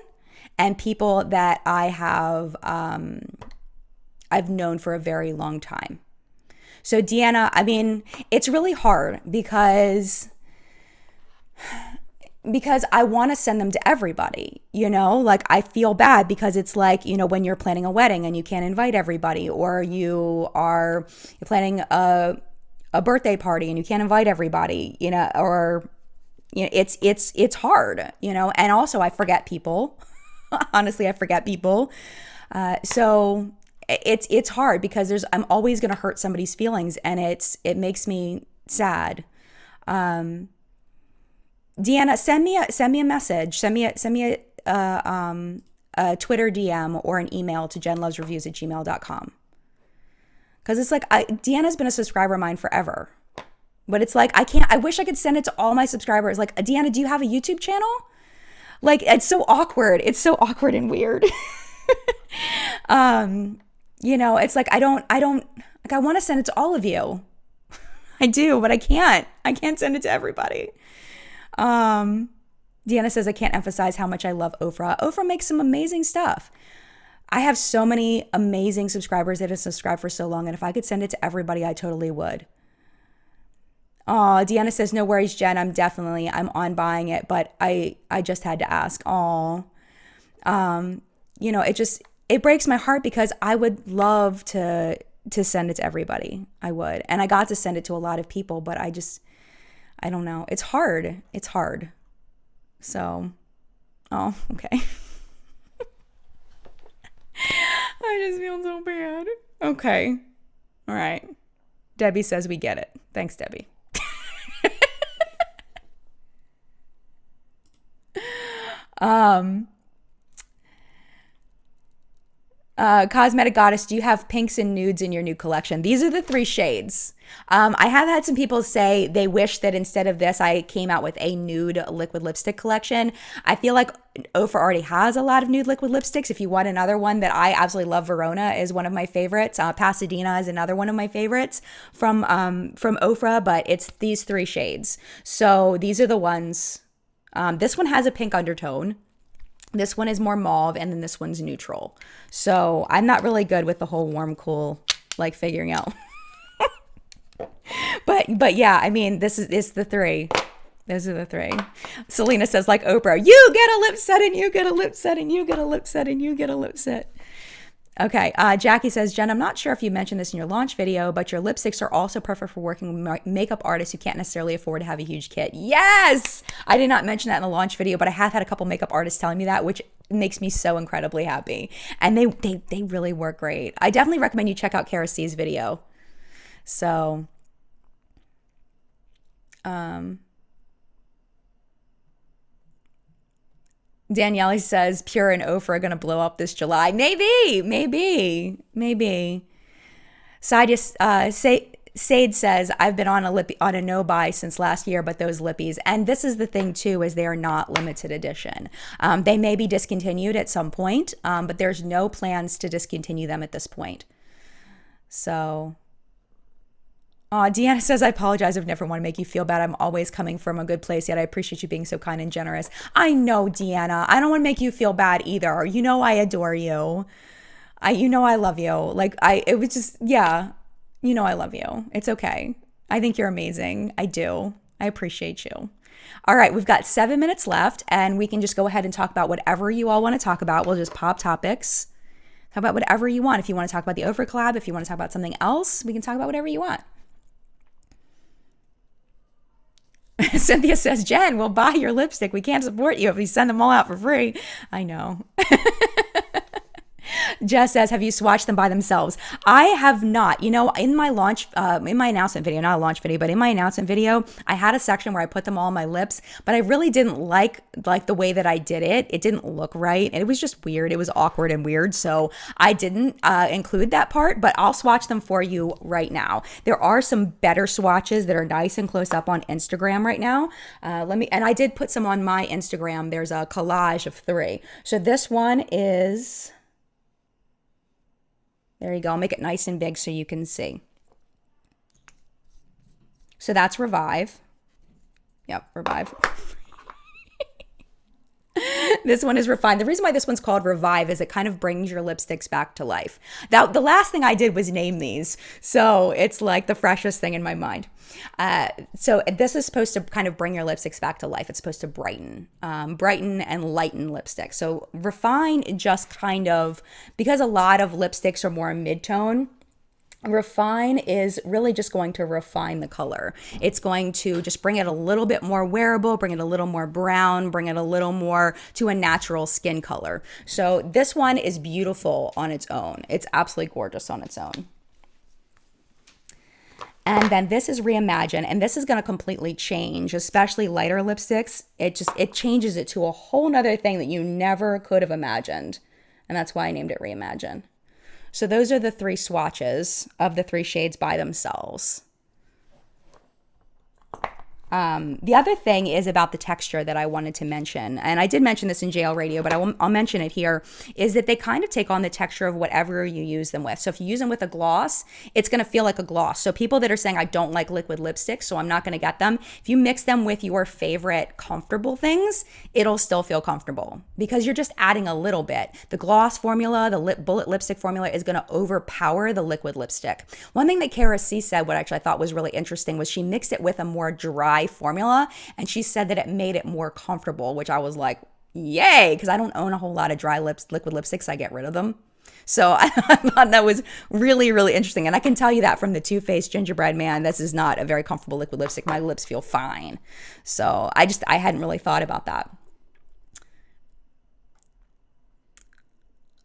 and people that I have I've known for a very long time. So Deanna, I mean, it's really hard because I want to send them to everybody, you know, like I feel bad because it's like, you know, when you're planning a wedding and you can't invite everybody, or you're planning a birthday party and you can't invite everybody, you know, or, you know, it's hard, you know, and also I forget people. Honestly, I forget people. So it's hard because I'm always going to hurt somebody's feelings, and it makes me sad. Deanna, send me a message. Send me a Twitter DM or an email to jenlovesreviews@gmail.com. Because it's like, Deanna's been a subscriber of mine forever. But it's like, I wish I could send it to all my subscribers. Like, Deanna, do you have a YouTube channel? Like, it's so awkward. It's so awkward and weird. It's like, I want to send it to all of you. I do, but I can't send it to everybody. Deanna says, I can't emphasize how much I love OFRA. OFRA makes some amazing stuff. I have so many amazing subscribers that have subscribed for so long, and if I could send it to everybody, I totally would. Oh, Deanna says, no worries, Jen. I'm on buying it, but I just had to ask. Oh, it breaks my heart because I would love to send it to everybody. I would. And I got to send it to a lot of people, but I don't know. It's hard. It's hard. So, oh, okay. I just feel so bad. Okay. All right. Debbie says we get it. Thanks, Debbie. Cosmetic Goddess, do you have pinks and nudes in your new collection? These are the 3 shades. I have had some people say they wish that instead of this, I came out with a nude liquid lipstick collection. I feel like OFRA already has a lot of nude liquid lipsticks. If you want another one that I absolutely love, Verona is one of my favorites. Pasadena is another one of my favorites from OFRA, but it's these 3 shades. So these are the ones. This one has a pink undertone. This one is more mauve, and then this one's neutral. So I'm not really good with the whole warm, cool, like figuring out. but yeah, I mean, it's the 3. Those are the 3. Selena says, like Oprah, you get a lip set and you get a lip set and you get a lip set and you get a lip set. Okay, Jackie says, Jen, I'm not sure if you mentioned this in your launch video, but your lipsticks are also perfect for working with makeup artists who can't necessarily afford to have a huge kit. Yes! I did not mention that in the launch video, but I have had a couple makeup artists telling me that, which makes me so incredibly happy. And they really work great. I definitely recommend you check out Kara C's video. So, Danielle says Pure and OFRA are going to blow up this July. Maybe. Sade says, I've been on a no buy since last year, but those lippies. And this is the thing too, is they are not limited edition. They may be discontinued at some point, but there's no plans to discontinue them at this point. So, Deanna says, I apologize. I've never want to make you feel bad. I'm always coming from a good place, yet I appreciate you being so kind and generous. I know, Deanna. I don't want to make you feel bad either. You know I adore you. You know I love you. It was just, yeah. You know I love you. It's okay. I think you're amazing. I do. I appreciate you. All right, we've got 7 minutes left, and we can just go ahead and talk about whatever you all want to talk about. We'll just pop topics. Talk about whatever you want. If you want to talk about the OFRA collab, if you want to talk about something else, we can talk about whatever you want. Cynthia says, Jen, we'll buy your lipstick. We can't support you if we send them all out for free. I know. Jess says, have you swatched them by themselves? I have not. In my launch, in my announcement video, not a launch video, but in my announcement video, I had a section where I put them all on my lips, but I really didn't like the way that I did it. It didn't look right. And it was just weird. It was awkward and weird. So I didn't include that part, but I'll swatch them for you right now. There are some better swatches that are nice and close up on Instagram right now. And I did put some on my Instagram. There's a collage of 3. So this one is... There you go. I'll make it nice and big so you can see. So that's Revive. Yep, Revive. This one is Refined. The reason why this one's called Revive is it kind of brings your lipsticks back to life. Now, the last thing I did was name these. So it's like the freshest thing in my mind. So this is supposed to kind of bring your lipsticks back to life. It's supposed to brighten and lighten lipstick. So Refine just kind of, because a lot of lipsticks are more mid-tone, Refine is really just going to refine the color. It's going to just bring it a little bit more wearable, bring it a little more brown, bring it a little more to a natural skin color. So this one is beautiful on its own. It's absolutely gorgeous on its own. And then this is Reimagine, and this is going to completely change, especially lighter lipsticks. It changes it to a whole nother thing that you never could have imagined. And that's why I named it Reimagine. So those are the 3 swatches of the 3 shades by themselves. The other thing is about the texture that I wanted to mention, and I did mention this in JL Radio, but I'll mention it here, is that they kind of take on the texture of whatever you use them with. So if you use them with a gloss, it's going to feel like a gloss. So people that are saying, I don't like liquid lipstick, so I'm not going to get them, if you mix them with your favorite comfortable things, it'll still feel comfortable because you're just adding a little bit. The gloss formula, the bullet lipstick formula is going to overpower the liquid lipstick. One thing that Kara C said, what actually I thought was really interesting, was she mixed it with a more dry formula, and she said that it made it more comfortable, which I was like, yay, because I don't own a whole lot of dry liquid lipsticks. I get rid of them. So I thought that was really, really interesting. And I can tell you that from the Too Faced Gingerbread Man, this is not a very comfortable liquid lipstick. My lips feel fine. So I hadn't really thought about that.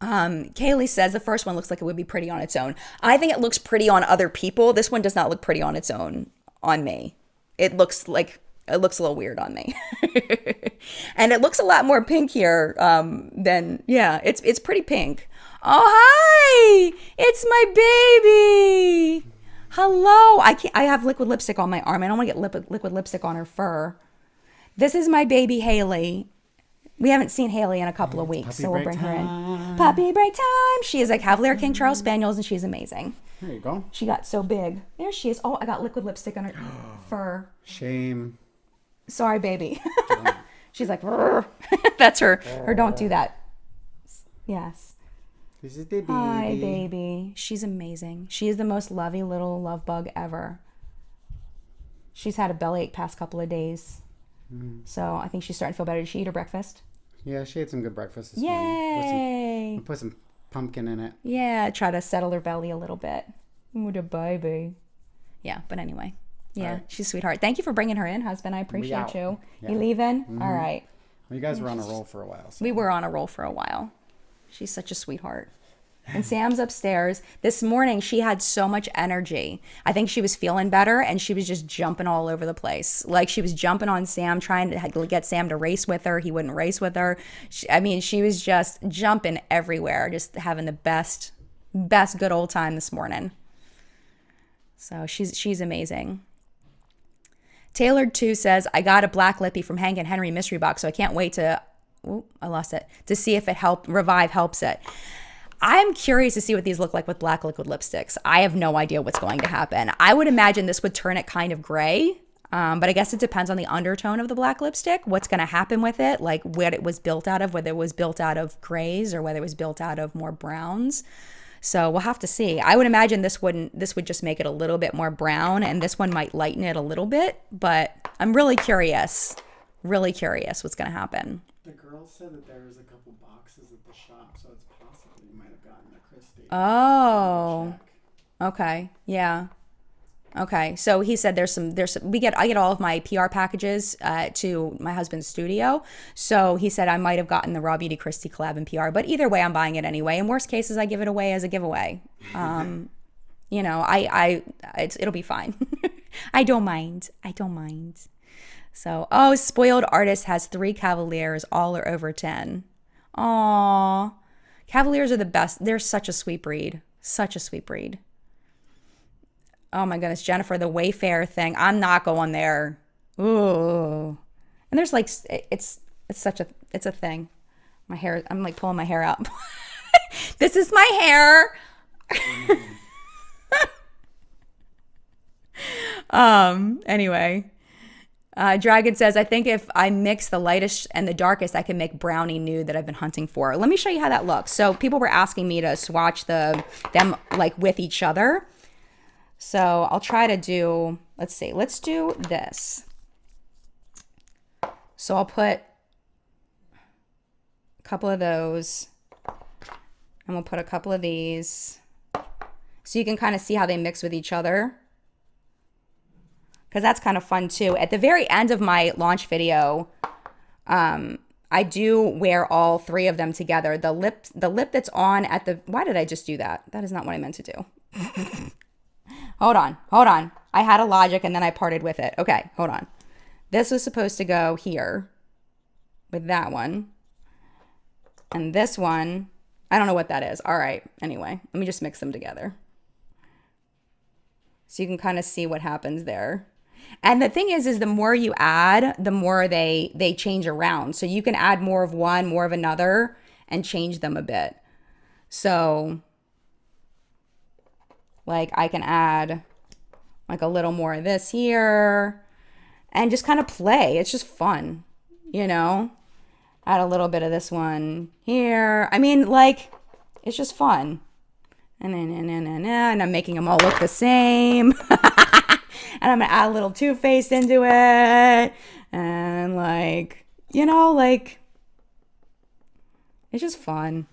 Kaylee says the first one looks like it would be pretty on its own. I think it looks pretty on other people. This one does not look pretty on its own on me. It looks a little weird on me. And it looks a lot more pink here than, yeah, it's pretty pink. Oh, hi, it's my baby. Hello. I have liquid lipstick on my arm. I don't want to get liquid lipstick on her fur. This is my baby, Haley. We haven't seen Haley in a couple of weeks, so we'll bring her in. Puppy break time. She is a Cavalier King Charles Spaniel, and she's amazing. There you go. She got so big. There she is. Oh, I got liquid lipstick on her fur. Shame. Sorry, baby. She's like, that's her. Her don't do that. Yes. This is the baby. Hi, baby. She's amazing. She is the most lovey little love bug ever. She's had a bellyache past couple of days. So I think she's starting to feel better. Did she eat her breakfast? Yeah, she ate some good breakfast this morning. Yay! Put some pumpkin in it. Yeah, try to settle her belly a little bit. What a baby. Yeah, but anyway. Yeah, right. She's a sweetheart. Thank you for bringing her in, husband. I appreciate you. Yeah. You leaving? Mm-hmm. All right. Well, you guys were on a roll for a while. So. We were on a roll for a while. She's such a sweetheart. And Sam's upstairs. This morning, she had so much energy. I think she was feeling better, and she was just jumping all over the place. Like, she was jumping on Sam, trying to get Sam to race with her. He wouldn't race with her. She was just jumping everywhere, just having the best good old time this morning. So she's amazing. Tailored 2 says, I got a black lippy from Hank and Henry mystery box, so I can't wait to see if Revive helps it. I'm curious to see what these look like with black liquid lipsticks. I have no idea what's going to happen. I would imagine this would turn it kind of gray, but I guess it depends on the undertone of the black lipstick, what's going to happen with it, like what it was built out of, whether it was built out of grays or whether it was built out of more browns. So we'll have to see. I would imagine this would just make it a little bit more brown, and this one might lighten it a little bit, but I'm really curious what's going to happen. The girl said that there was a couple boxes at the shop, so it's possible you might have gotten a Kristi. Oh, okay, yeah, okay. So he said I get all of my PR packages to my husband's studio. So he said I might have gotten the RawBeautyKristi collab in PR, but either way, I'm buying it anyway. In worst cases, I give it away as a giveaway. You know, it'll be fine. I don't mind. So, Spoiled Artist has 3 Cavaliers, all are over 10. Aww. Cavaliers are the best. They're such a sweet breed. Oh my goodness, Jennifer, the Wayfair thing. I'm not going there. Ooh. And there's like, it's a thing. My hair, I'm like pulling my hair out. This is my hair. Anyway. Dragon says, I think if I mix the lightest and the darkest, I can make brownie nude that I've been hunting for. Let me show you how that looks. So people were asking me to swatch them like with each other. So I'll try to do, let's do this. So I'll put a couple of those, and we'll put a couple of these. So you can kind of see how they mix with each other. Because that's kind of fun too. At the very end of my launch video, I do wear all three of them together. The lip that's on at the, why did I just do that? That is not what I meant to do. Hold on. I had a logic and then I parted with it. Okay, hold on. This was supposed to go here with that one. And this one, I don't know what that is. All right, anyway, let me just mix them together. So you can kind of see what happens there. And the thing is the more you add, the more they change around. So you can add more of one, more of another, and change them a bit. So like I can add like a little more of this here and just kind of play. It's just fun, you know? Add a little bit of this one here. I mean, like, it's just fun. And I'm making them all look the same. And I'm gonna add a little Too Faced into it. And like, you know, like, it's just fun.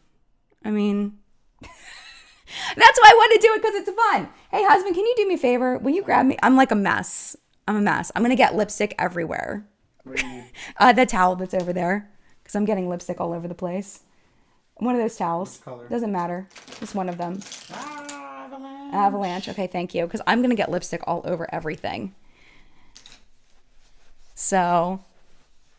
I mean, that's why I want to do it, because it's fun. Hey, husband, can you do me a favor? Will you grab me? I'm like a mess. I'm a mess. I'm gonna get lipstick everywhere. What do you need? The towel that's over there, because I'm getting lipstick all over the place. One of those towels. What color? Doesn't matter. Just one of them. Avalanche. Avalanche. Okay, thank you. Because I'm going to get lipstick all over everything. So,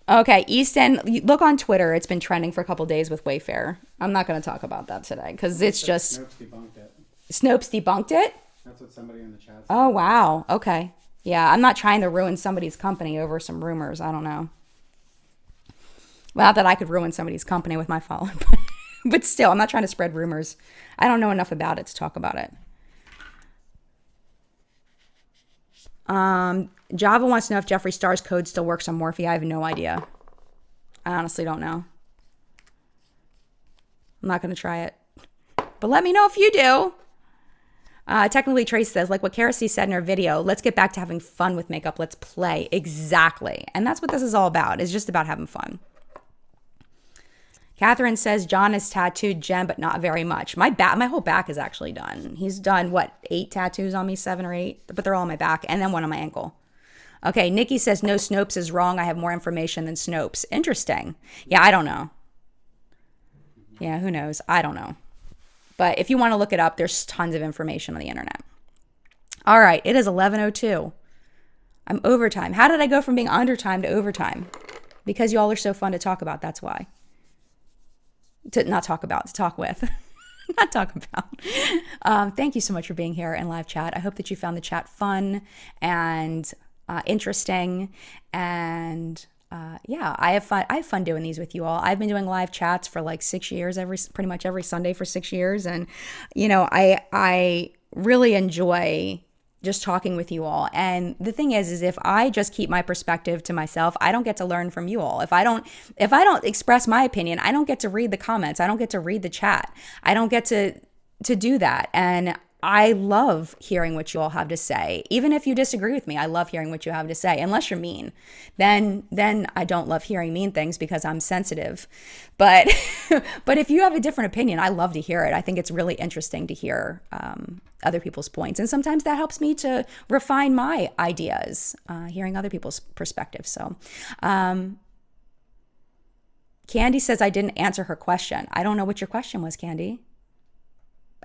okay, Easton, look on Twitter. It's been trending for a couple days with Wayfair. I'm not going to talk about that today because it's just... Snopes debunked it. Snopes debunked it? That's what somebody in the chat said. Oh, wow. Okay. Yeah, I'm not trying to ruin somebody's company over some rumors. I don't know. Well, not that I could ruin somebody's company with my following, but still, I'm not trying to spread rumors. I don't know enough about it to talk about it. Java wants to know if Jeffree Star's code still works on Morphe. I have no idea. I honestly don't know. I'm not going to try it. But let me know if you do. Technically, Trace says, like what Kristi said in her video, let's get back to having fun with makeup. Let's play. Exactly. And that's what this is all about. It's just about having fun. Catherine says, John has tattooed Jen, but not very much. My whole back is actually done. He's done, what, 8 tattoos on me? 7 or 8? But they're all on my back. And then one on my ankle. Okay, Nikki says, no, Snopes is wrong. I have more information than Snopes. Interesting. Yeah, I don't know. Yeah, who knows? I don't know. But if you want to look it up, there's tons of information on the internet. All right, it is 11:02. I'm overtime. How did I go from being undertime to overtime? Because y'all are so fun to talk about. That's why. To talk with. Not talk about. Thank you so much for being here in live chat. I hope that you found the chat fun and interesting. And yeah, I have fun doing these with you all. I've been doing live chats for like 6 years, pretty much every Sunday for 6 years. And, you know, I really enjoy just talking with you all. And the thing is if I just keep my perspective to myself, I don't get to learn from you all. If I don't express my opinion, I don't get to read the comments. I don't get to read the chat. I don't get to do that. And I love hearing what you all have to say. Even if you disagree with me, I love hearing what you have to say. Unless you're mean, then I don't love hearing mean things because I'm sensitive. But but if you have a different opinion, I love to hear it. I think it's really interesting to hear other people's points, and sometimes that helps me to refine my ideas, hearing other people's perspectives. So, Candy says I didn't answer her question. I don't know what your question was, Candy.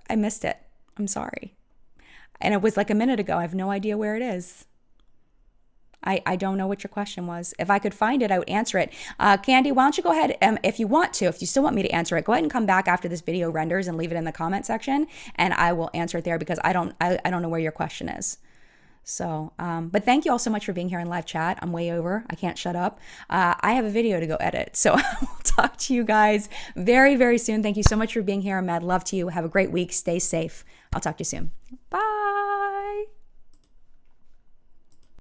I missed it. I'm sorry. And it was like a minute ago. I have no idea where it is. I don't know what your question was. If I could find it, I would answer it. Candy, why don't you go ahead, if you want to, if you still want me to answer it, go ahead and come back after this video renders and leave it in the comment section, and I will answer it there because I don't know where your question is. So, but thank you all so much for being here in live chat. I'm way over. I can't shut up. I have a video to go edit. So I will talk to you guys very, very soon. Thank you so much for being here. I'm mad love to you. Have a great week. Stay safe. I'll talk to you soon. Bye.